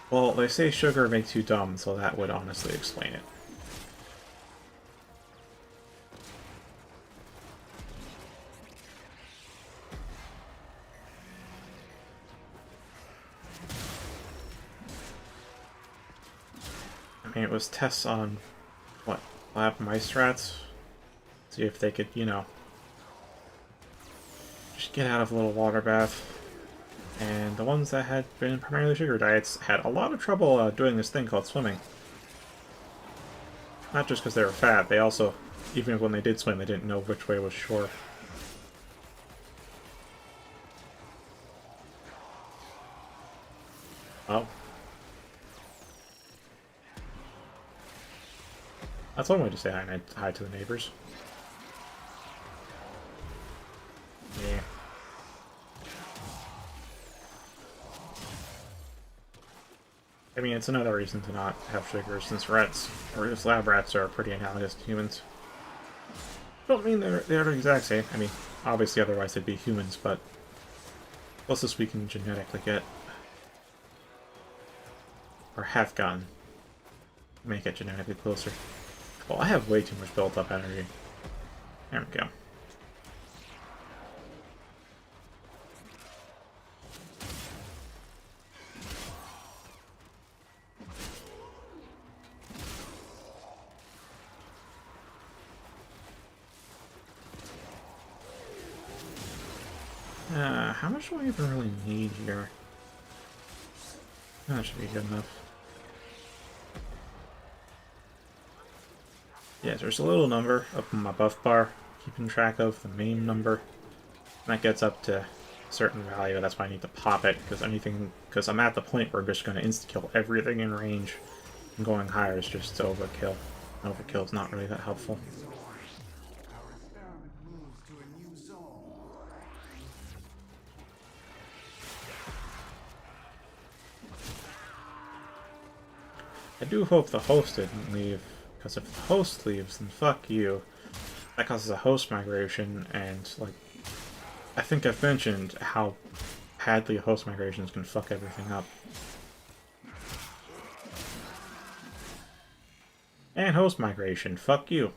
Well, they say sugar makes you dumb, so that would honestly explain it. I mean, it was tests on, what, lab mice rats? See if they could, you know, just get out of a little water bath. And the ones that had been primarily sugar diets had a lot of trouble doing this thing called swimming. Not just because they were fat, they also, even when they did swim, they didn't know which way was shore. Oh. That's one way to say hi to the neighbors. Yeah. I mean, it's another reason to not have sugar, since rats, or just lab rats, are pretty analogous to humans. Don't mean they're the exact same. I mean, obviously otherwise they'd be humans, but closest we can genetically get. Or have gotten. Make it genetically closer. Well, I have way too much built up energy. There we go. How much do I even really need here? That should be good enough. Yeah, there's a little number up on my buff bar, keeping track of the main number. And that gets up to a certain value, that's why I need to pop it, because I'm at the point where I'm just going to insta-kill everything in range, and going higher is just overkill. Overkill is not really that helpful. I do hope the host didn't leave, because if the host leaves, then fuck you. That causes a host migration, and, like, I think I've mentioned how badly host migrations can fuck everything up. And host migration, fuck you.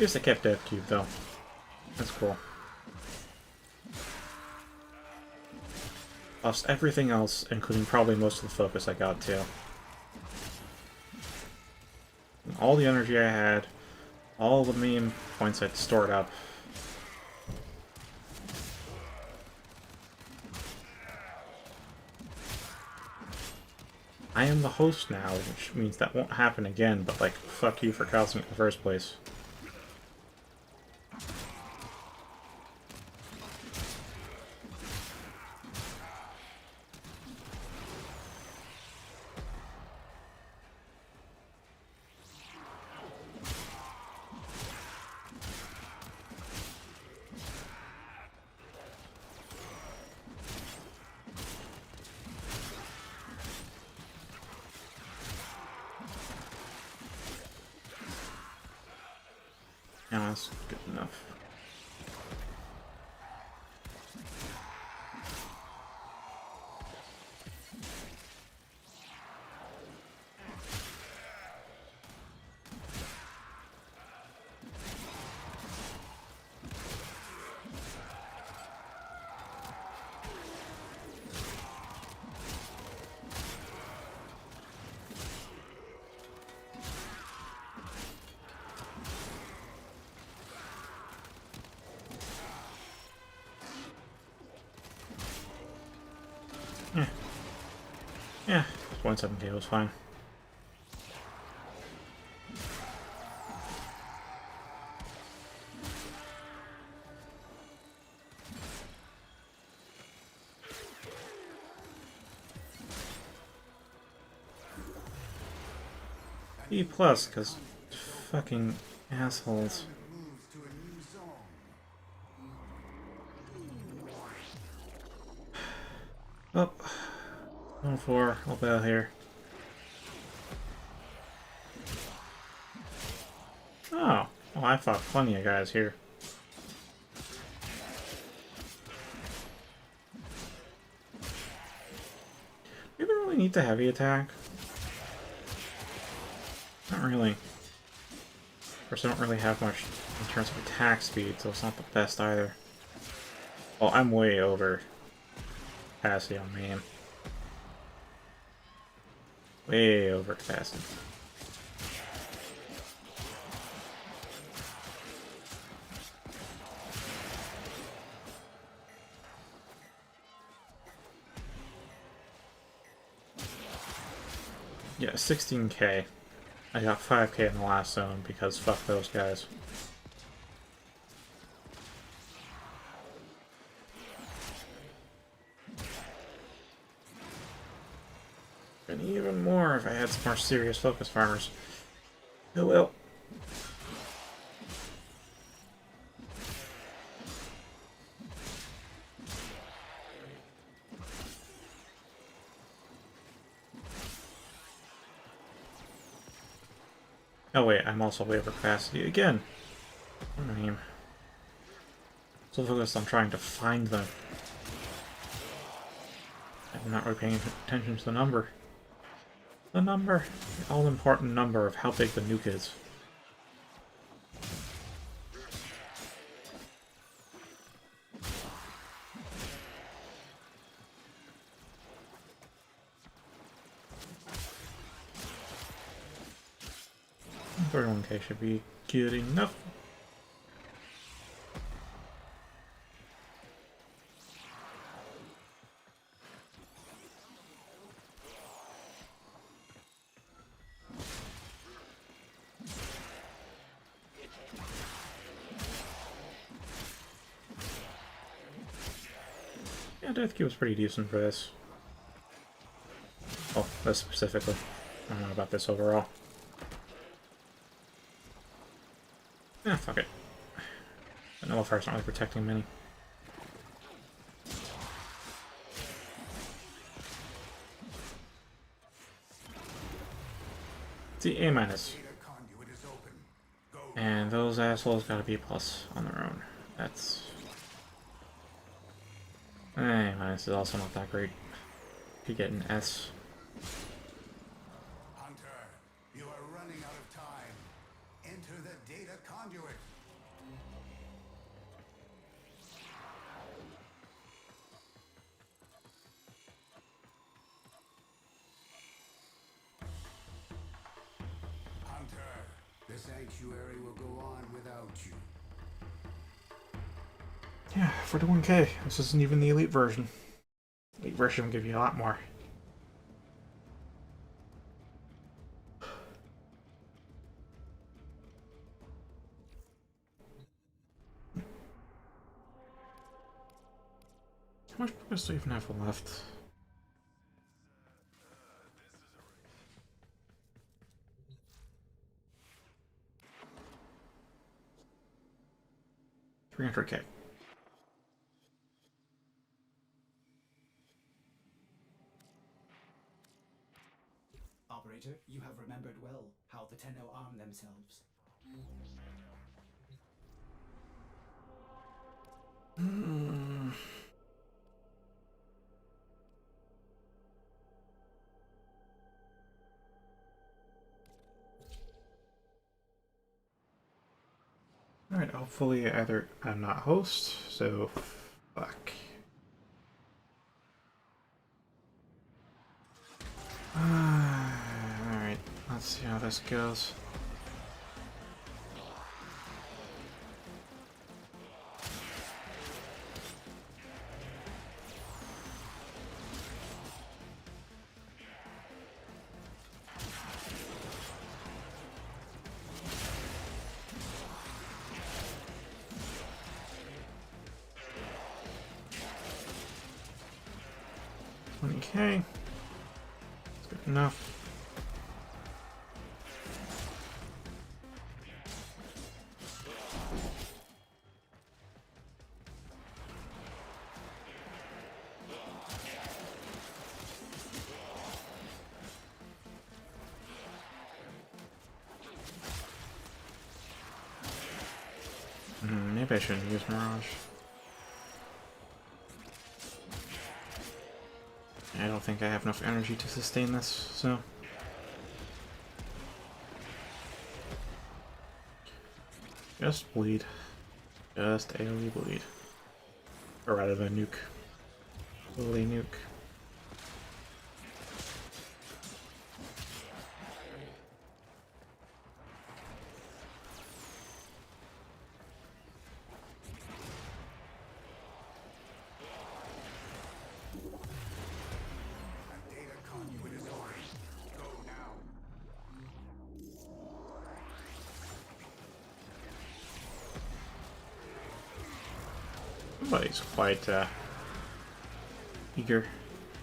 guess I kept Death Cube though. That's cool. Lost everything else, including probably most of the focus I got too. All the energy I had, all the meme points I'd stored up. I am the host now, which means that won't happen again, but like, fuck you for causing it in the first place. Yeah, that's good enough. Yeah, 1.7k was fine. E plus, because fucking assholes. Moves to a new zone. Oh, 1-4, I'll bail here. Oh, well, I fought plenty of guys here. Do we really need the heavy attack? Not really. Of course, I don't really have much in terms of attack speed, so it's not the best either. Oh, I'm way over capacity on main. Way over capacity. Yeah, 16k. I got 5k in the last zone because fuck those guys. And even more if I had some more serious focus farmers. Oh well. Oh wait, I'm also way over capacity again. I mean, so focused on trying to find them. I'm not really paying attention to the number. The number. The all-important number of how big the nuke is. $31k should be good enough. Yeah, Death Cube was pretty decent for this. Oh, this specifically. I don't know about this overall. Ah, fuck it. The Nullifire's not really protecting many. The A minus. Data conduit is open. Go. And those assholes got a B plus on their own. That's... A minus is also not that great. You get an S. Hunter, you are running out of time. Enter the data conduit. sanctuary will go on without you. Yeah, 41k. This isn't even the elite version. Elite version will give you a lot more. How much progress do we even have left? $300k. Operator, you have remembered well how the Tenno arm themselves. Alright, hopefully either I'm not host, so fuck. Alright, let's see how this goes. Okay, that's good enough. Maybe I shouldn't use Mirage. I don't think I have enough energy to sustain this, so... Just bleed. Just AoE bleed. Or rather than nuke. Literally nuke. Data conduit is open. Go now. Somebody's quite eager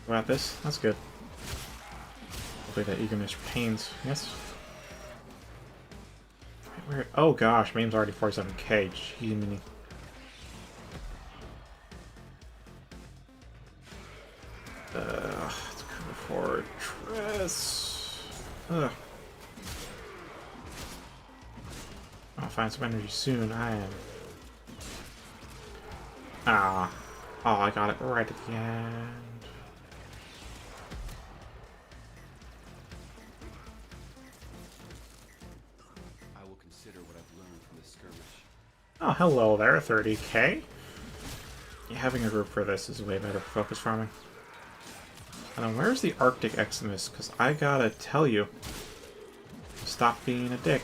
about this. That's good. Hopefully that eagerness retains. Yes. Where? Oh gosh, Main's already 47k. Gee. Let's go for Fortress. Ugh. I'll find some energy soon. I am. Ah. Oh, I got it right at the end. I will consider what I've learned from this skirmish. Oh, hello there, 30k. Yeah, having a group for this is way better for focus farming. And then where's the Arctic Eximus? Because I gotta tell you, stop being a dick.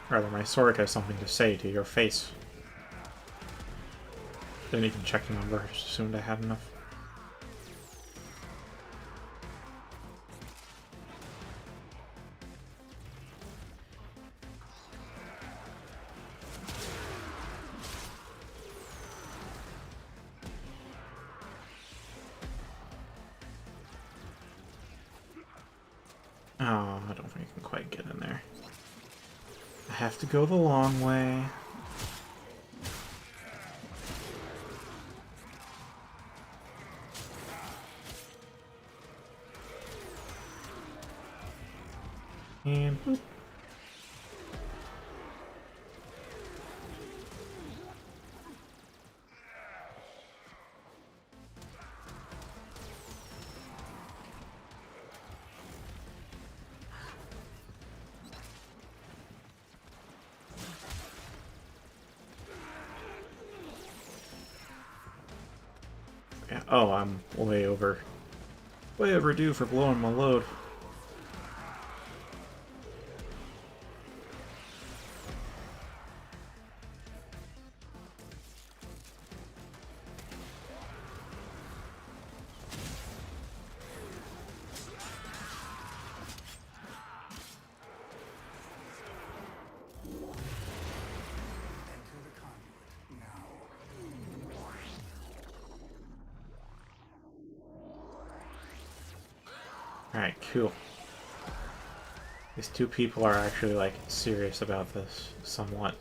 Rather, my sword has something to say to your face. Didn't even check the number, just assumed I had enough. Oh, I don't think I can quite get in there. I have to go the long way. And boop. Yeah, oh, I'm way overdue for blowing my load. Alright, cool. These two people are actually, like, serious about this somewhat.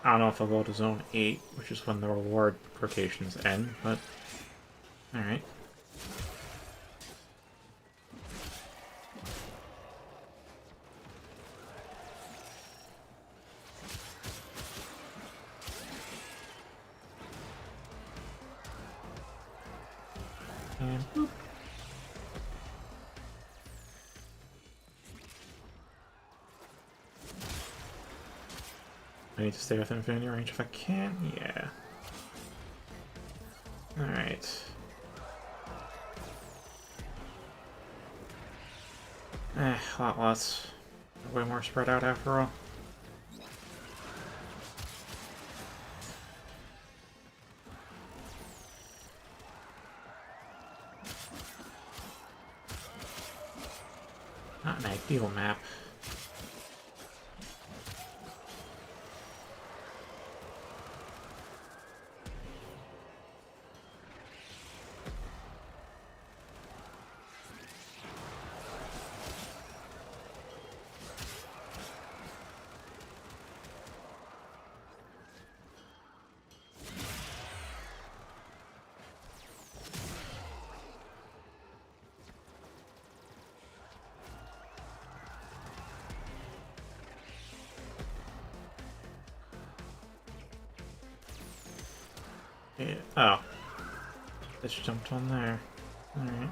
I don't know if I'll go to Zone 8, which is when the reward rotations end, but... Alright. And boop. I need to stay within infinity range if I can. Yeah. Alright. A lot less. Way more spread out after all. Not an ideal map. Yeah. Oh. Just jumped on there. Alright.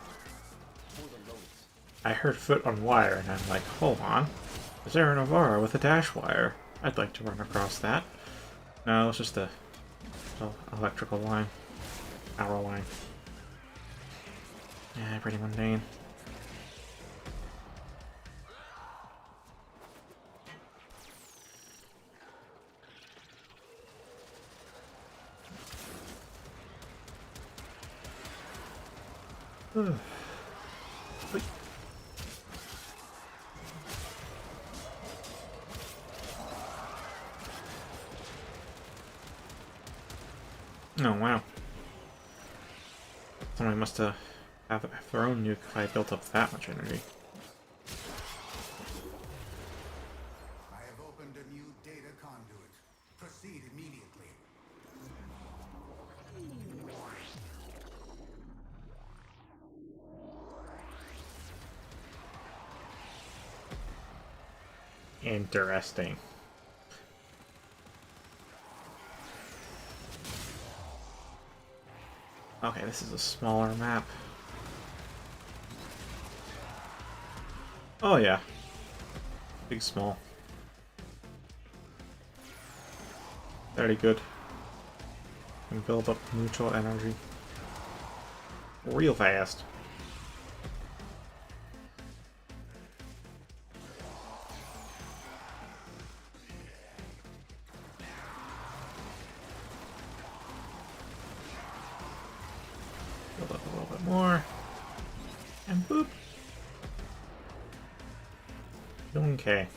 I heard foot on wire, and I'm like, hold on. Is there an Avara with a dash wire? I'd like to run across that. No, it's just a electrical line. Arrow line. Yeah, pretty mundane. Wait. Oh, wow. Somebody must have their own nuke if I built up that much energy. I have opened a new data conduit. Proceed immediately. Interesting. Okay, this is a smaller map. Oh yeah. Big small. Very good. Can build up neutral energy. Real fast. Build up a little bit more. And boop. Okay.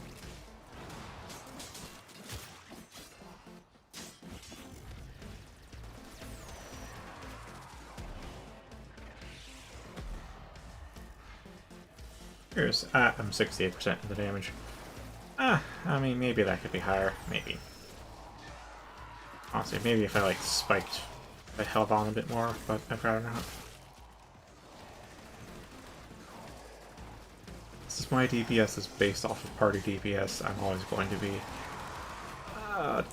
Here's, I'm 68% of the damage. I mean, maybe that could be higher. Maybe. Honestly, maybe if I, like, spiked, I held on a bit more, but I'd rather not. Since my DPS is based off of party DPS, I'm always going to be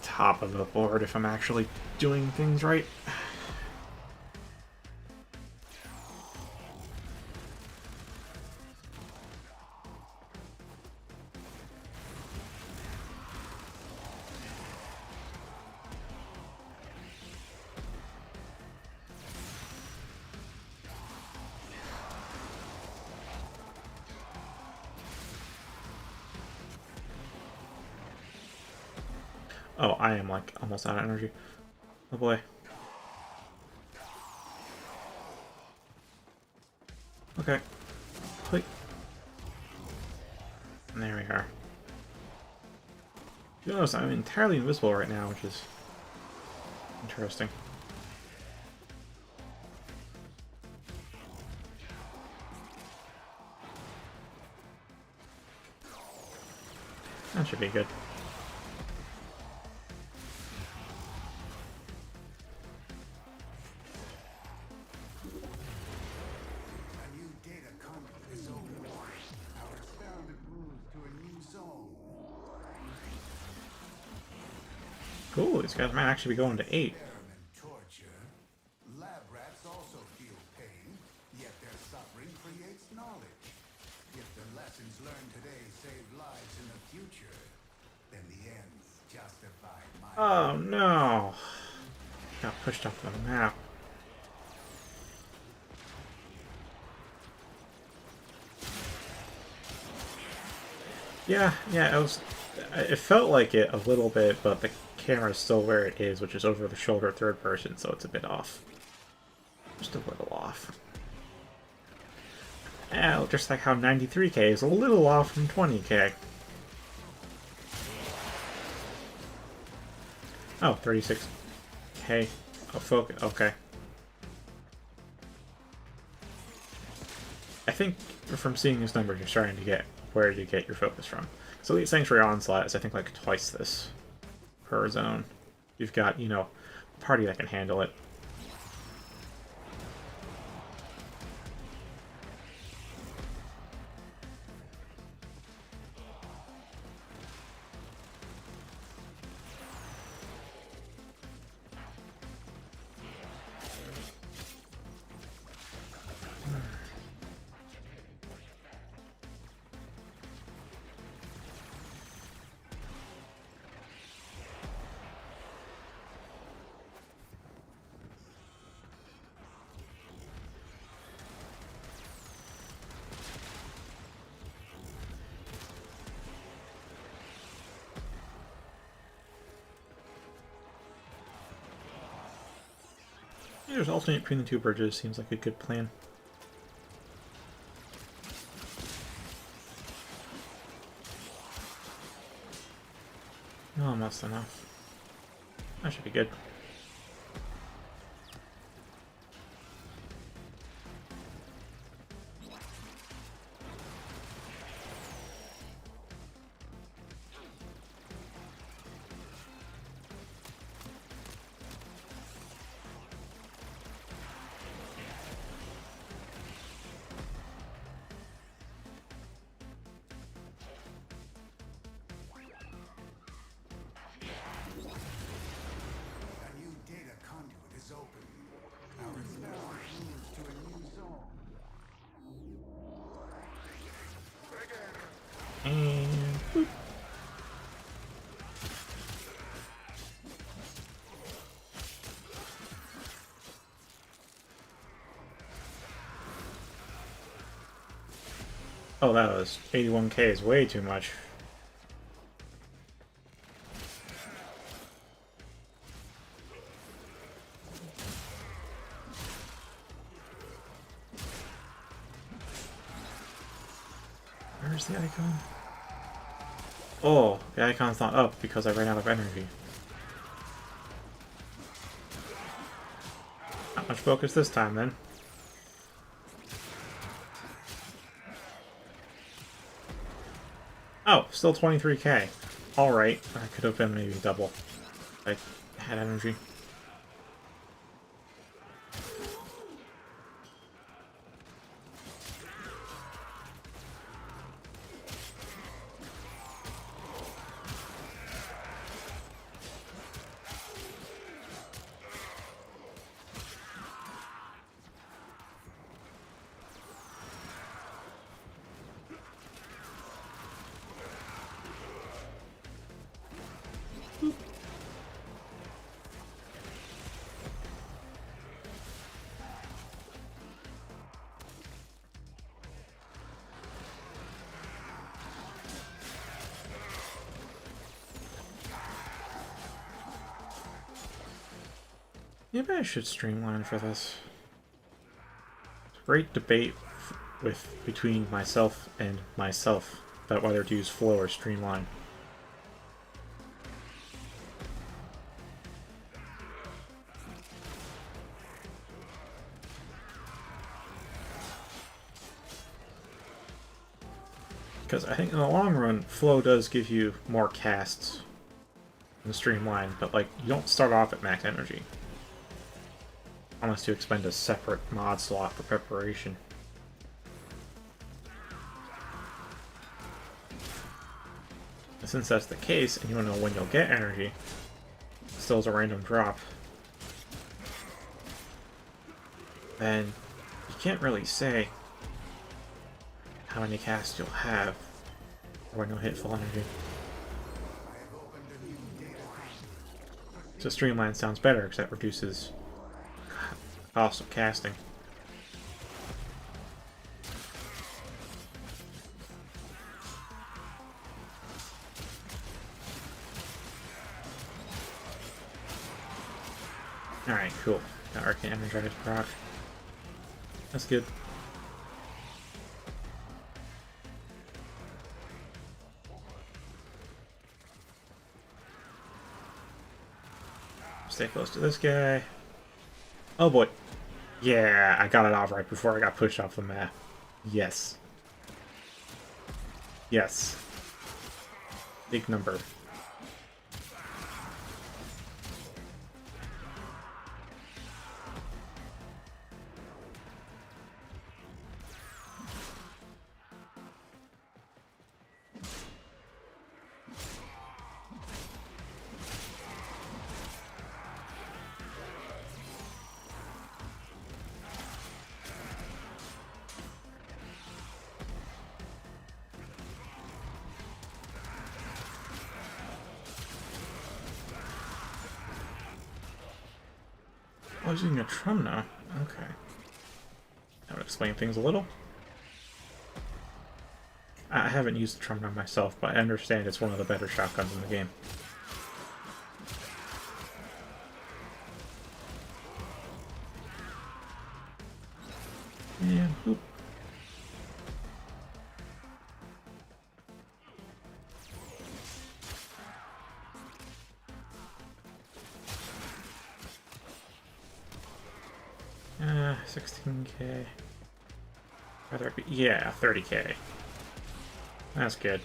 top of the board if I'm actually doing things right. Oh, I am, like, almost out of energy. Oh boy. Okay. Click. And there we are. You notice I'm entirely invisible right now, which is interesting. That should be good. A new data conduit is open. Our experiment moves to a new zone. Cool, these guys might actually be going to 8. Experiment torture. Lab rats also feel pain, yet their suffering creates knowledge. If the lessons learned today save lives in the future, then the ends justify my... Oh no! Got pushed off the map. Yeah, it felt like it a little bit, but the camera's still where it is, which is over the shoulder third person, so it's a bit off. Just a little off. Just like how 93K is a little off from 20K. Oh, 36K. Oh, focus. Okay. I think from seeing these numbers, you're starting to get where you get your focus from. So Elite Sanctuary Onslaught is, I think, like twice this per zone. You've got, you know, a party that can handle it. Yeah, there's alternate between the two bridges. Seems like a good plan. Almost enough. That should be good. A new data conduit is open. Our experiment moves to a new zone. And boop. Oh, that was 81K is way too much. Where's the icon? Oh, the icon's not up because I ran out of energy. Not much focus this time, then. Oh, still 23K. Alright, that could have been maybe double. I had energy. Maybe I should streamline for this. Great debate between myself and myself about whether to use flow or streamline. Because I think in the long run, flow does give you more casts than streamline, but like you don't start off at max energy unless you expend a separate mod slot for preparation. And since that's the case, and you don't know when you'll get energy, it still is a random drop, then you can't really say how many casts you'll have or when you'll hit full energy. So streamline sounds better because that reduces cost of casting. Alright, cool. Got Arcane Energized proc. That's good. Stay close to this guy. Oh boy. Yeah, I got it off right before I got pushed off the map. Yes. Yes. Big number. Oh, I was using a Trum now. Okay. That would explain things a little. I haven't used the Trum now myself, but I understand it's one of the better shotguns in the game. And boop. Uh, 16k. Rather be, yeah, 30k. That's good.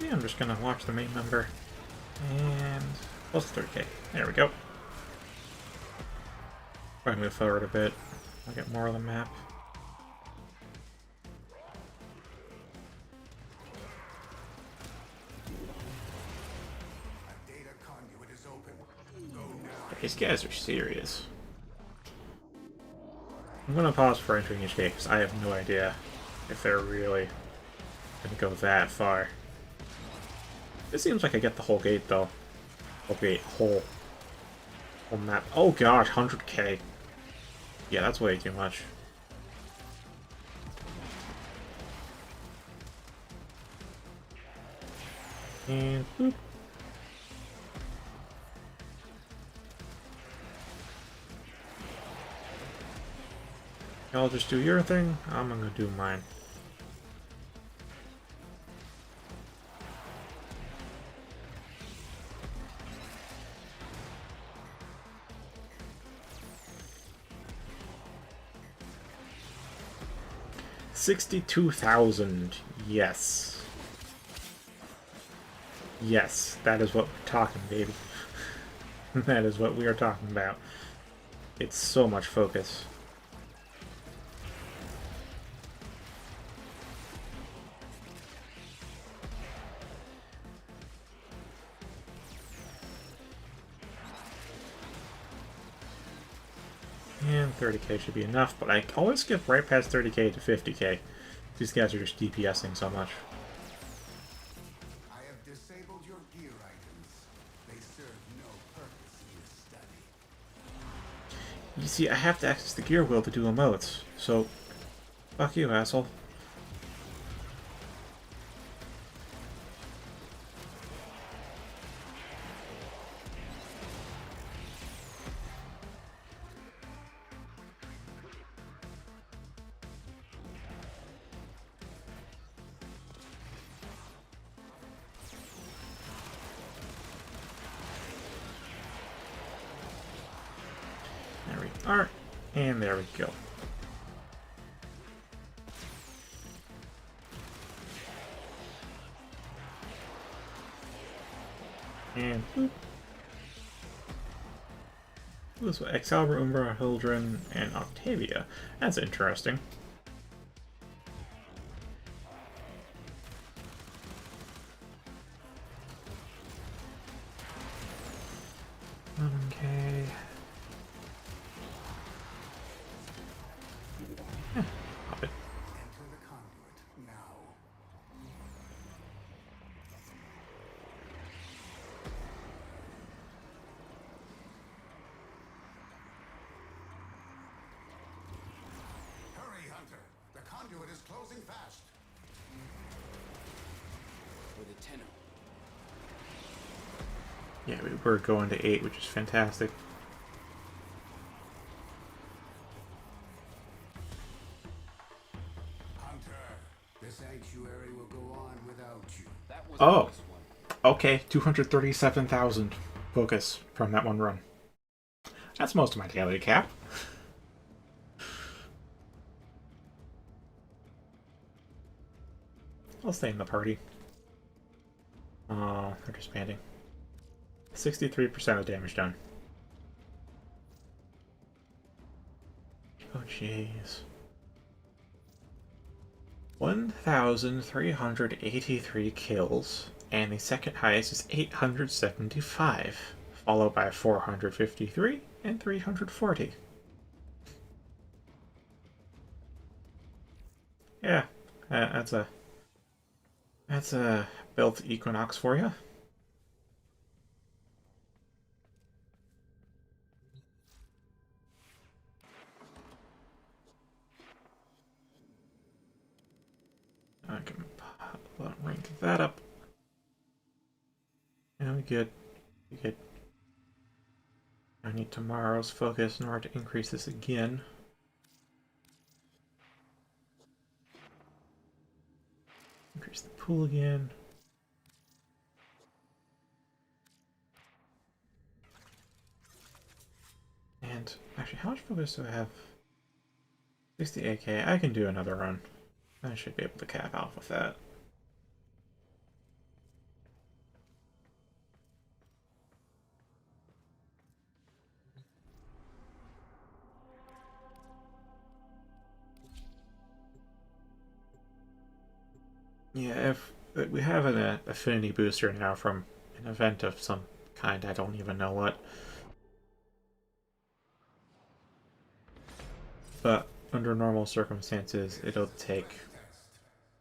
Yeah, I'm just gonna watch the main number. And plus 30k. There we go. Probably move forward a bit. I'll get more of the map. A data conduit is open. Go now. These guys are serious. I'm gonna pause for entering each gate because I have no idea if they're really gonna go that far. It seems like I get the whole gate though. Whole gate, whole map. Oh gosh, 100k. Yeah, that's way too much. And boop. Y'all just do your thing. I'm gonna do mine. $62,000. Yes. Yes, that is what we're talking, baby. That is what we are talking about. It's so much focus. And 30k should be enough, but I always skip right past 30k to 50k. These guys are just DPSing so much. I have disabled your gear items. They serve no purpose in this study. You see, I have to access the gear wheel to do emotes, so fuck you, asshole. Alright, and there we go. And boop. This was Excalibur, Umbra, Hildren, and Octavia. That's interesting. Okay. Pop it. Enter the conduit now. Hurry, Hunter. The conduit is closing fast. For the Tenno. Yeah, we're going to 8, which is fantastic. Hunter, the sanctuary will go on without you. That was Oh. the first one. Okay, 237,000 focus from that one run. That's most of my daily cap. I'll stay in the party. Oh, they're disbanding. 63% of damage done. Oh, jeez. 1,383 kills, and the second highest is 875, followed by 453 and 340. Yeah, that's a built Equinox for you. I can rank that up. And we good. We good. I need tomorrow's focus in order to increase this again. Increase the pool again. And actually, how much focus do I have? 68k. I can do another run. I should be able to cap out with that. Yeah, if we have an affinity booster now from an event of some kind, I don't even know what. But under normal circumstances, it'll take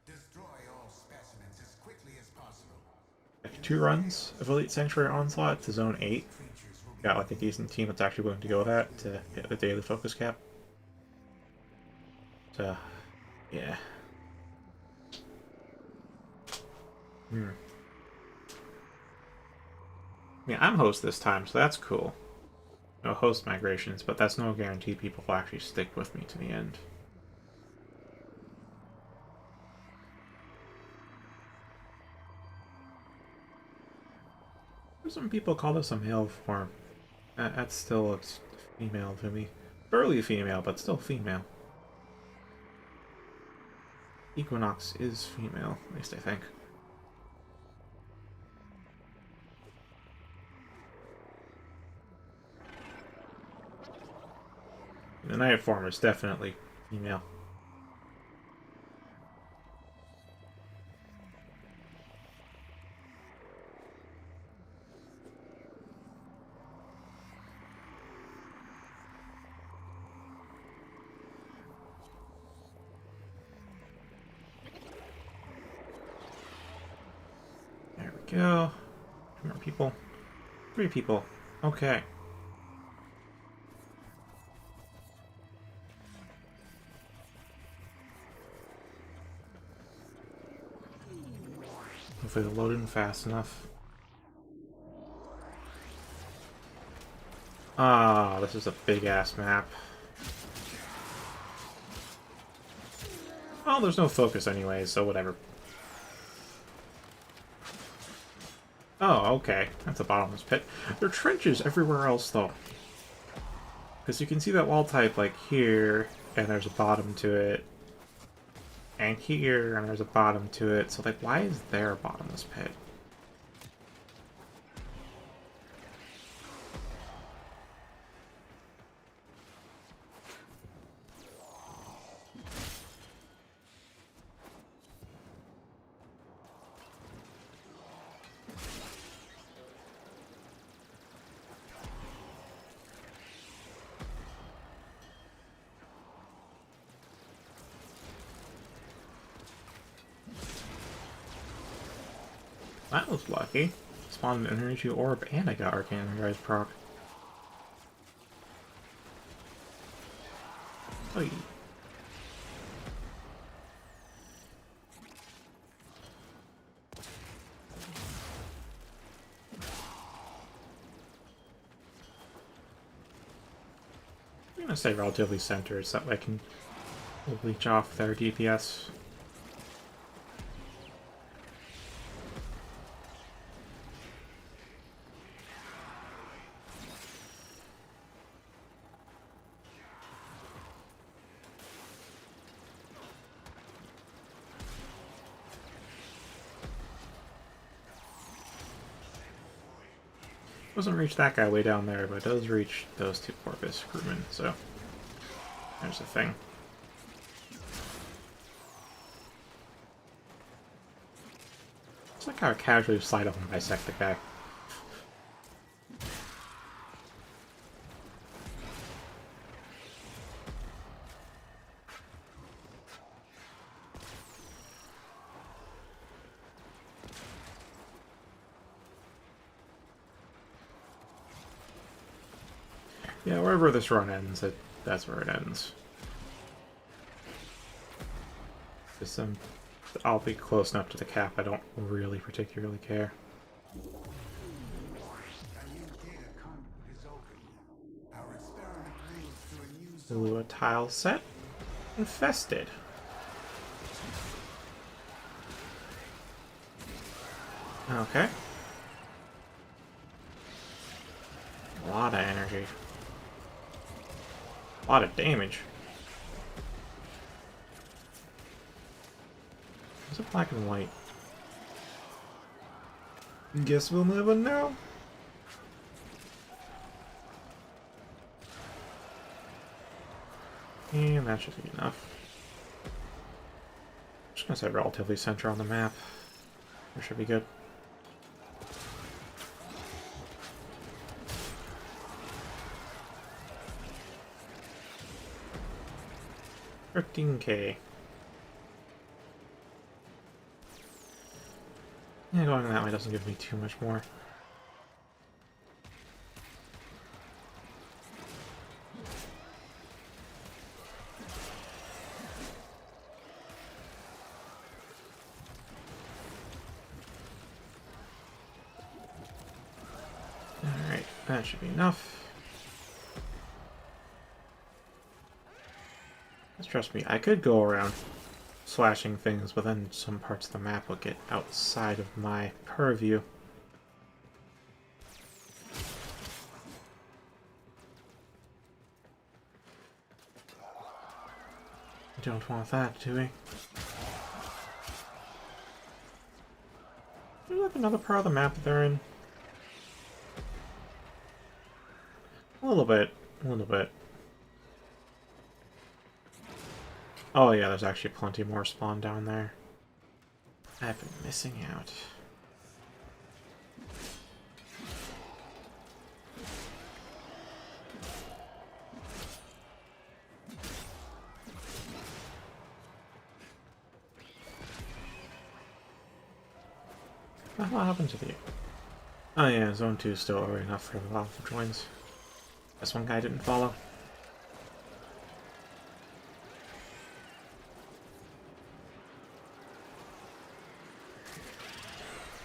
Destroy all specimens as quickly as possible. like 2 runs of Elite Sanctuary Onslaught to Zone 8. Got like a decent team that's actually willing to go with that to hit the daily focus cap. So, yeah. Yeah, I'm host this time, so that's cool. No host migrations, but that's no guarantee people will actually stick with me to the end. Some people call this a male form. That's still it's female to me. Early female, but still female. Equinox is female, at least I think. The night form is definitely female. There we go. 2 more people. 3 people. Okay. Hopefully they'll load in fast enough. Ah, this is a big-ass map. Oh, there's no focus anyway, so whatever. Oh, okay. That's a bottomless pit. There are trenches everywhere else, though. Because you can see that wall type like here, and there's a bottom to it. And here, and there's a bottom to it. So like, why is there a bottomless pit? That was lucky. Spawned an energy orb and I got Arcane Rise proc. Oy. I'm gonna say relatively centered so that way I can leech off their DPS. Doesn't reach that guy way down there, but it does reach those two Corvus crewmen, so there's the thing. It's like how I casually slide up and bisect the guy. Yeah, wherever this run ends, that's where it ends. Just, I'll be close enough to the cap, I don't really particularly care. A new data conduit is open. Our experiment leads to a new Blue tile set. Infested. Okay. A lot of energy. A lot of damage. Is it black and white? Guess we'll never know. And that should be enough. Just gonna say relatively center on the map. That should be good. $13K. Yeah, going that way doesn't give me too much more. Alright, that should be enough. Trust me, I could go around slashing things, but then some parts of the map will get outside of my purview. Don't want that, do we? Is there like another part of the map that they're in? A little bit. A little bit. Oh yeah, there's actually plenty more spawn down there. I've been missing out. What happened to the... Oh yeah, Zone 2 is still early enough for a lot of joins. This one guy didn't follow.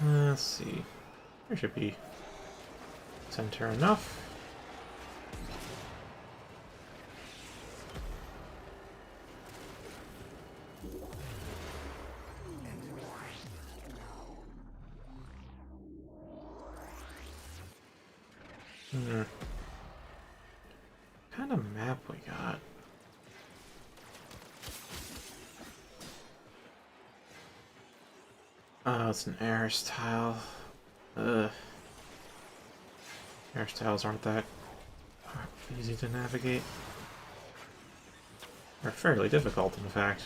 Let's see. There should be center enough. Kind kind of map we got? Oh, it's an Ares tile. Ugh. Ares tiles aren't that easy to navigate. They're fairly difficult, in fact.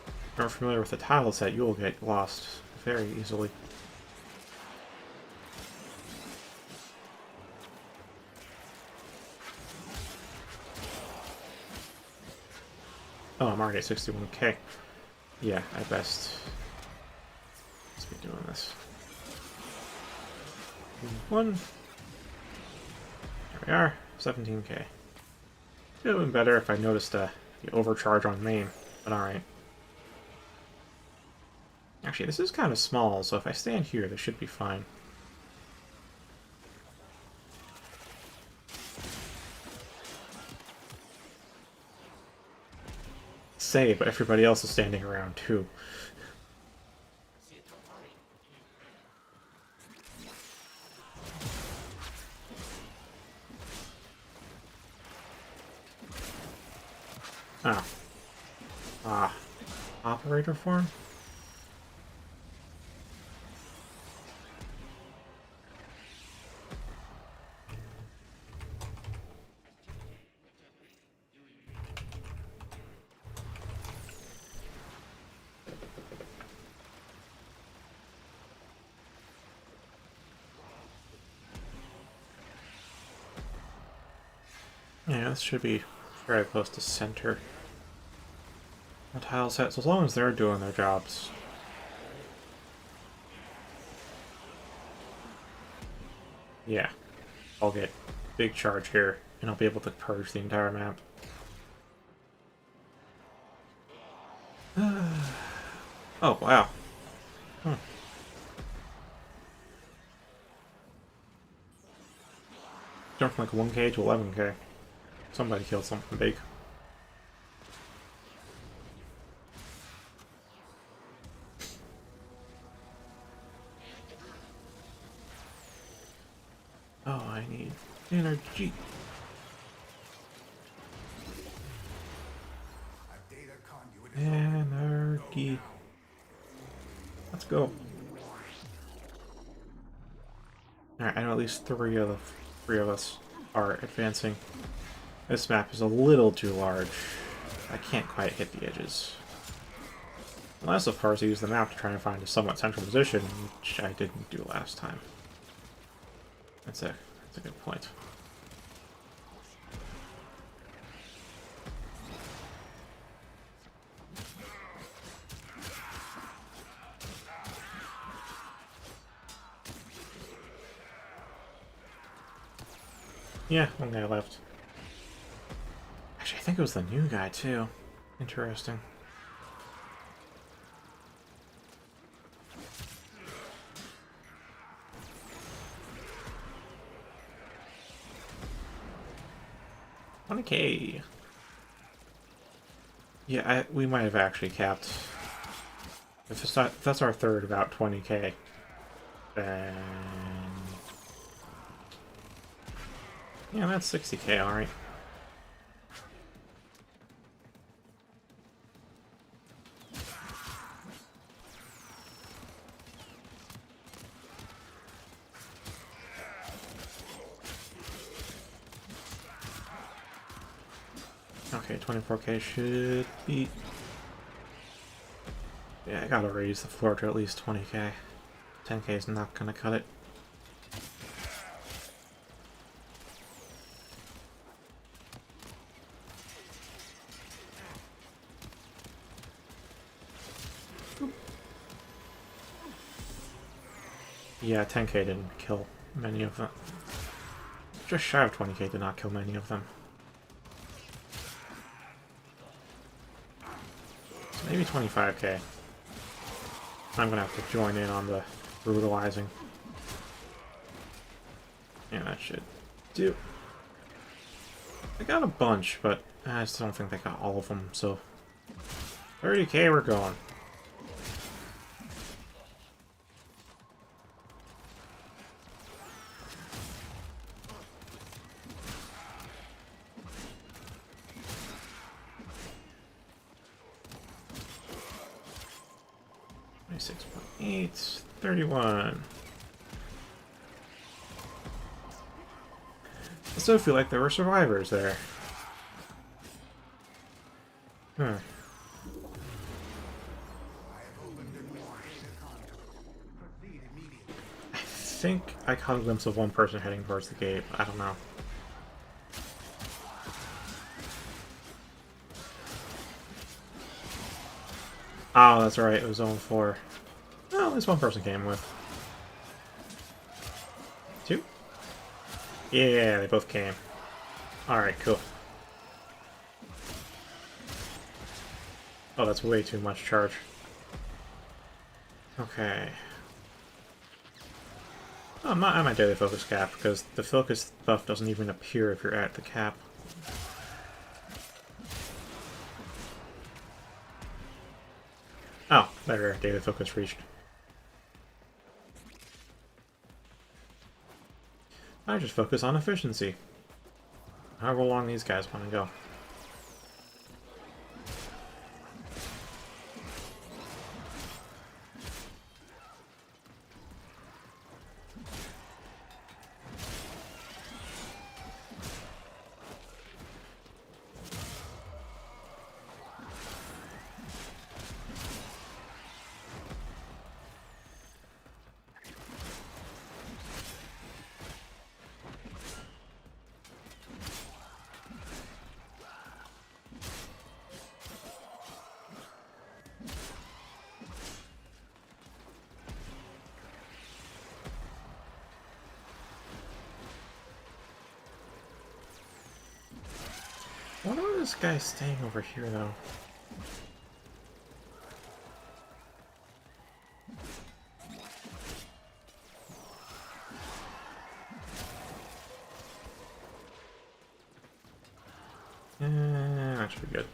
If you're familiar with the tile set, you'll get lost very easily. Oh, I'm already at 61k. Yeah, I best be doing this. One. There we are, 17k. It would have been better if I noticed the overcharge on main, but alright. Actually, this is kind of small, so if I stand here, this should be fine. Say, but everybody else is standing around too. Oh. Ah. Operator form? Yeah, this should be very close to center. The tile sets, as long as they're doing their jobs. Yeah. I'll get big charge here, and I'll be able to purge the entire map. Oh, wow. Hmm. Jumped from like 1k to 11k. Somebody killed something big. Oh, I need energy. A data conduit is Energy. Let's go. Alright, I know at least three of us are advancing. This map is a little too large. I can't quite hit the edges. Unless, of course, I use the map to try and find a somewhat central position, which I didn't do last time. That's a good point. Yeah, one guy left. Actually, I think it was the new guy, too. Interesting. $20K. Yeah, we might have actually capped. If that's our third, about 20K. Then... yeah, that's 60K, alright. Okay, 24K should be... yeah, I gotta raise the floor to at least 20K. 10K is not gonna cut it. Yeah, 10K didn't kill many of them. Just shy of 20K did not kill many of them. So maybe 25K. I'm gonna have to join in on the brutalizing. Yeah, that should do. I got a bunch, but I just don't think they got all of them, so... 30K we're going. 26.8, 31. I still feel like there were survivors there. Huh. I think I caught a glimpse of one person heading towards the gate. I don't know. Oh, that's right. It was zone 4. Oh, at least one person came with. 2? Yeah, they both came. Alright, cool. Oh, that's way too much charge. Okay. Oh, I'm not at my daily focus cap, because the focus buff doesn't even appear if you're at the cap. Oh, there, daily focus reached. I just focus on efficiency. However long these guys want to go. I wonder why this guy's staying over here, though. That should be good.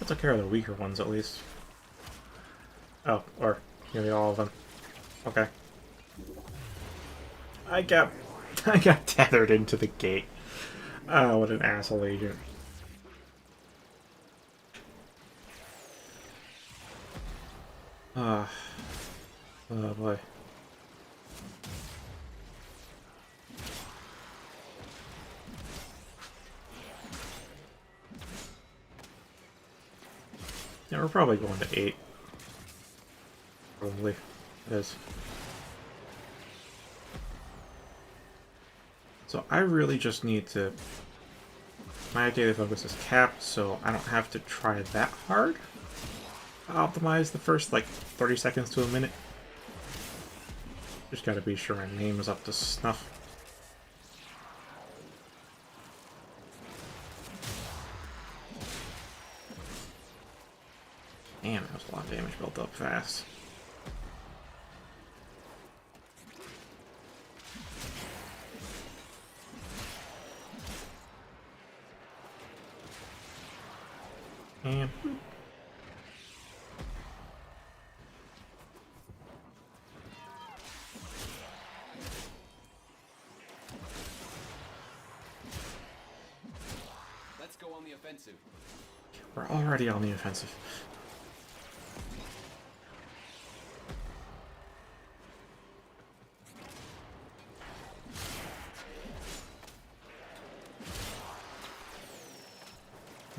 I took care of the weaker ones at least. Oh, or nearly all of them. Okay. I got tethered into the gate. Oh, what an asshole agent. Ah. Oh boy. Yeah, we're probably going to 8. Probably. It is. So I really just need to... My daily focus is capped, so I don't have to try that hard to optimize the first, like, 30 seconds to a minute. Just gotta be sure my name is up to snuff. Damn, that was a lot of damage built up fast. And Let's go on the offensive. we're already on the offensive.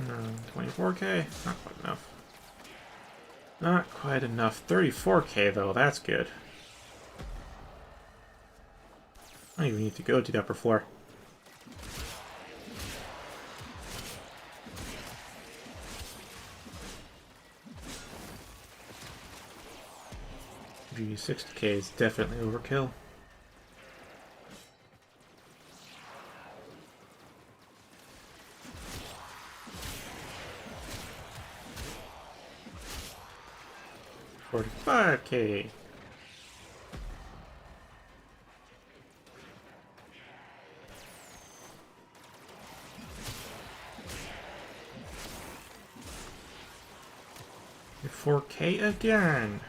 No, 24k? Not quite enough. Not quite enough. 34k though, that's good. I don't even need to go to the upper floor. Gee, 60k is definitely overkill. 45k. You're 4k again.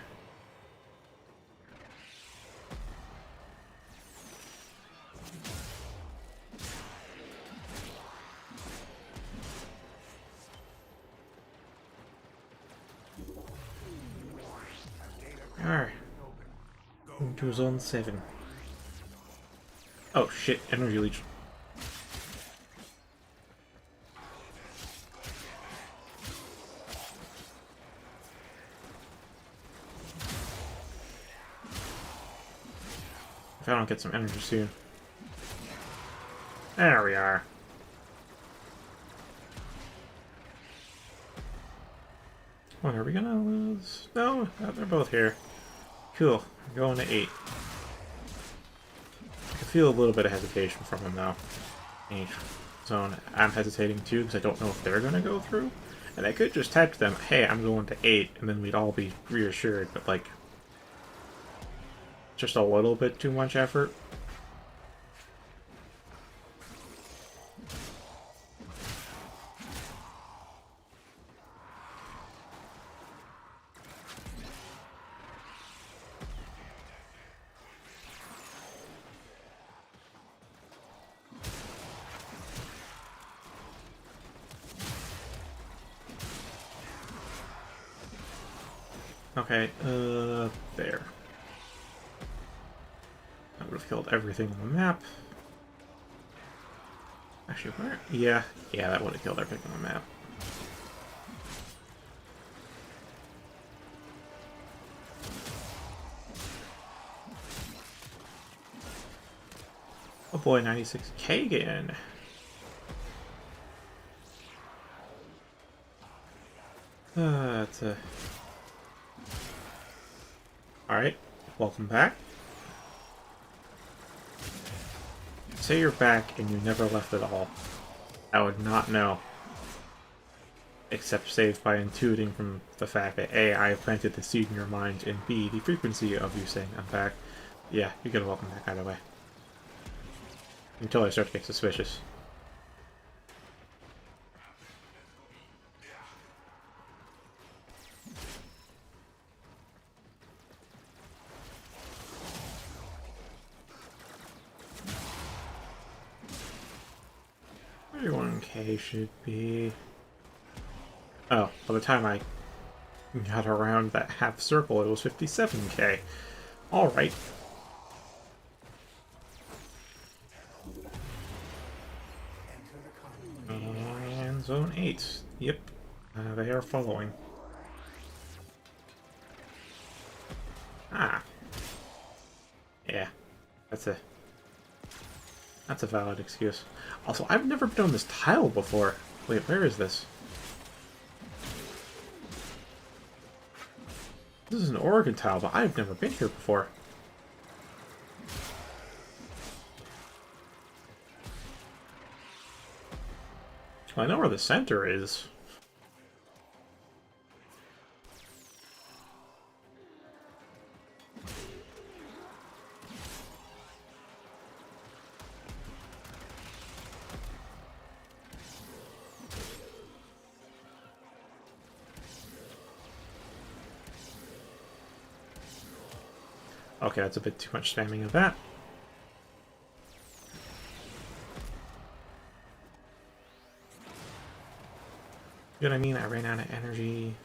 Alright. Into zone 7. Oh shit, energy leech. If I don't get some energy soon. There we are. What, are we gonna lose? No, they're both here. Cool. I'm going to 8. I can feel a little bit of hesitation from them though. In each zone. I'm hesitating too because I don't know if they're gonna go through. And I could just type to them, hey, I'm going to 8, and then we'd all be reassured, but like, just a little bit too much effort. Okay, there. That would have killed everything on the map. Actually, where? Yeah, that would have killed everything on the map. Oh boy, 96k again. That's a... Alright, welcome back. Say you're back and you never left at all. I would not know. Except save by intuiting from the fact that A, I have planted the seed in your mind, and B, the frequency of you saying I'm back. Yeah, you get a welcome back either way. Until I start to get suspicious. K should be... Oh, by the time I got around that half circle, it was 57k. Alright. And zone 8. Yep. They are following. Ah. Yeah. That's a valid excuse. Also, I've never been on this tile before. Wait, where is this? This is an Oregon tile, but I've never been here before. Well, I know where the center is. Okay, that's a bit too much spamming of that. You know what I mean? I ran out of energy.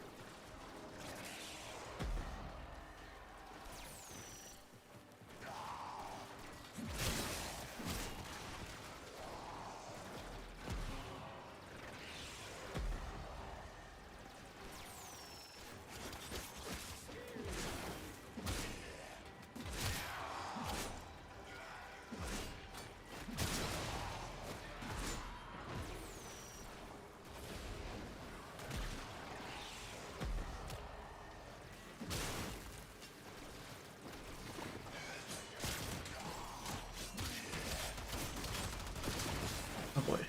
Oh boy.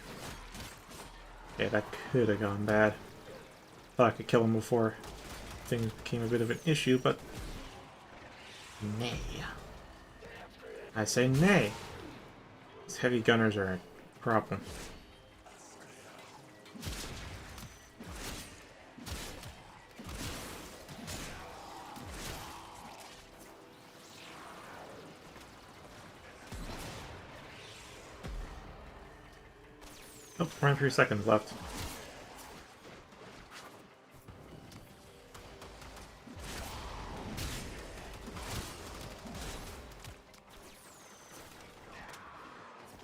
Okay, that could have gone bad. Thought I could kill him before things became a bit of an issue, but nay. I say nay. These heavy gunners are a problem. Oh, 23 seconds left.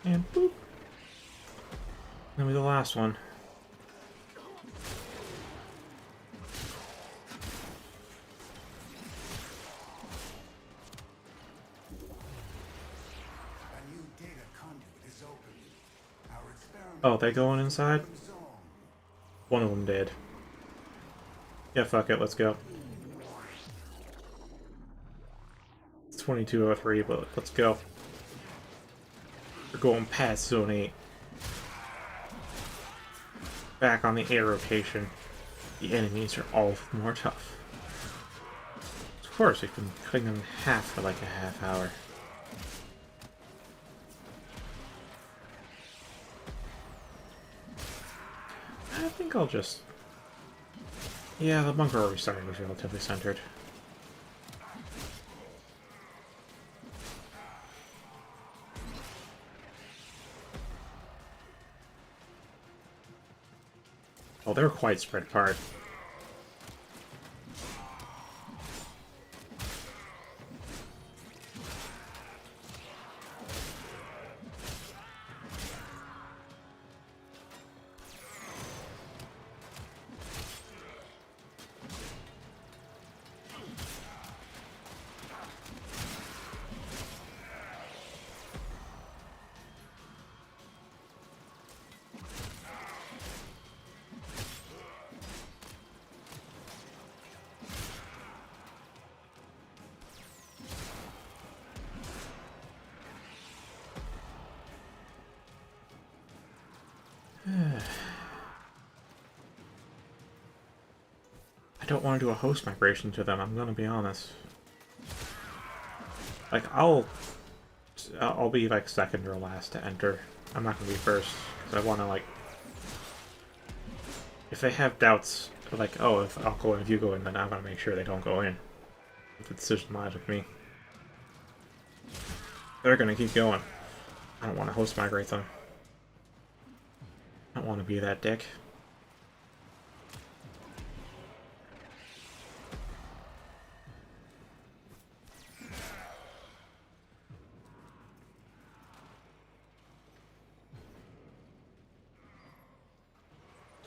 And boop. That'll be the last one. A new data conduit is open. Our experiment Oh, they going inside? zone. One of them did. Yeah, fuck it, let's go. It's 22:03, but let's go. We're going past Zone 8. Back on the air rotation. The enemies are all more tough. Of course, we've been cutting them in half for like a half hour. I think I'll just... Yeah, the bunker where we started was relatively centered. Oh, they're quite spread apart. I don't want to do a host migration to them, I'm gonna be honest. Like, I'll be like second or last to enter. I'm not gonna be first, because I want to like... If they have doubts, like, oh, if I'll go in, if you go in, then I'm gonna make sure they don't go in. If the decision lies with me. They're gonna keep going. I don't want to host migrate them. I don't want to be that dick.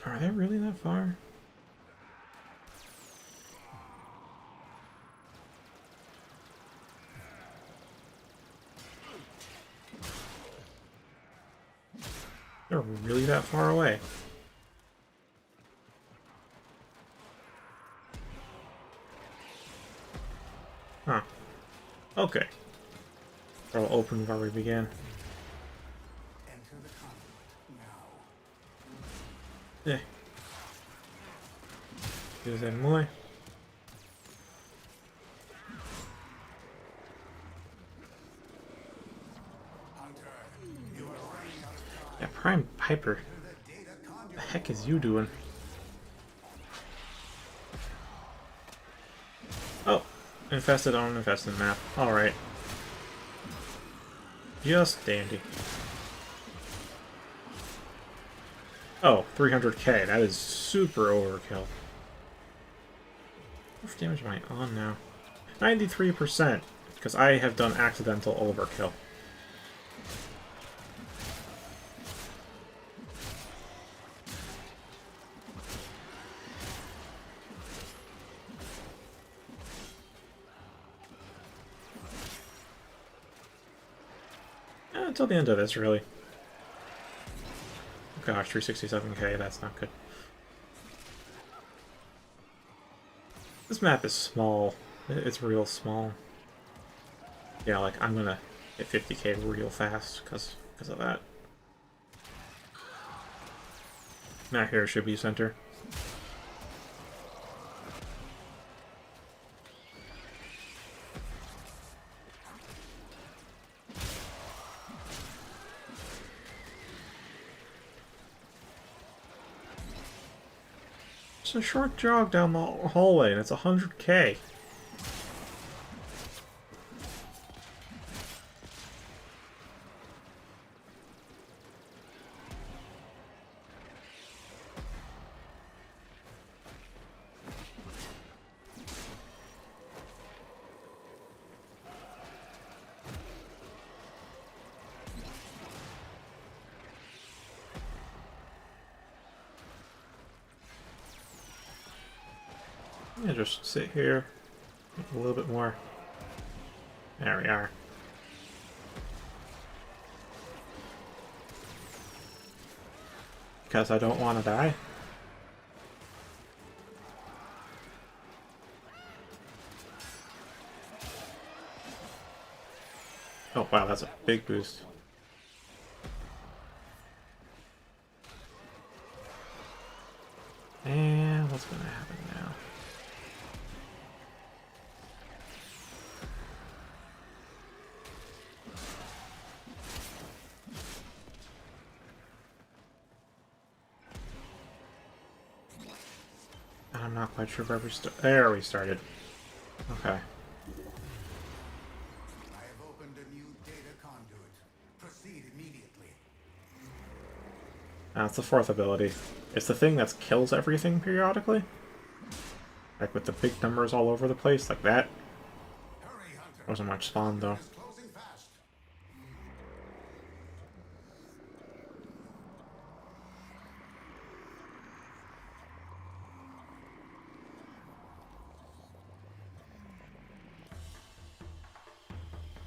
Are they really that far? They're really that far away. Huh. Okay. They'll open where we began. Enter the conduit now. Yeah. Excusez-moi. Hunter, you are running out of time. Yeah, Prime Piper. The data The conduit. heck is you doing? Oh, infested on infested map. Alright. Just dandy. Oh, 300k. That is super overkill. How much damage am I on now? 93%, because I have done accidental overkill. Until the end of this, really. Gosh, 367k, that's not good. This map is small. It's real small. Yeah, like, I'm gonna hit 50k real fast because of that. Now here should be center. It's a short jog down the hallway, and it's 100k. Yeah, just sit here a little bit more. There we are. Because I don't want to die. Oh wow, that's a big boost. And what's gonna happen now? I'm not quite sure where we there we started. Okay. I have opened a new data conduit. Proceed immediately. That's the fourth ability. It's the thing that kills everything periodically. Like with the big numbers all over the place, like that. Hurry, Hunter. Wasn't much spawn though. It's closing fast.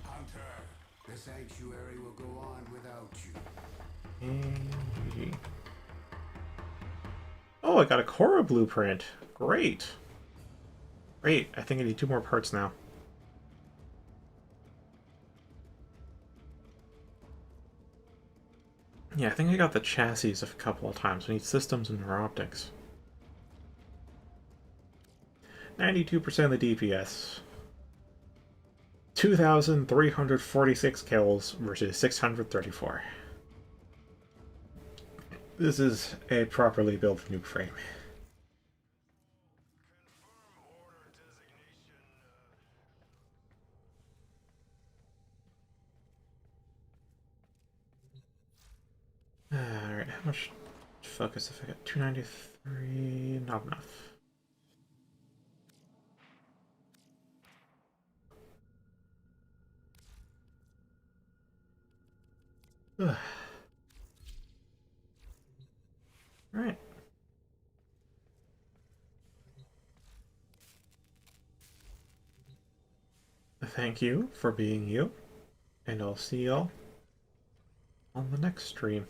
Hunter, the sanctuary will go on without you. And... oh, I got a Korra blueprint. Great. Great. I think I need 2 more parts now. Yeah, I think I got the chassis a couple of times. We need systems and neuroptics. 92% of the DPS. 2,346 kills versus 634. This is a properly built nuke frame. Alright, how much focus if I got 293? Not enough. Alright. Thank you for being you, and I'll see y'all on the next stream.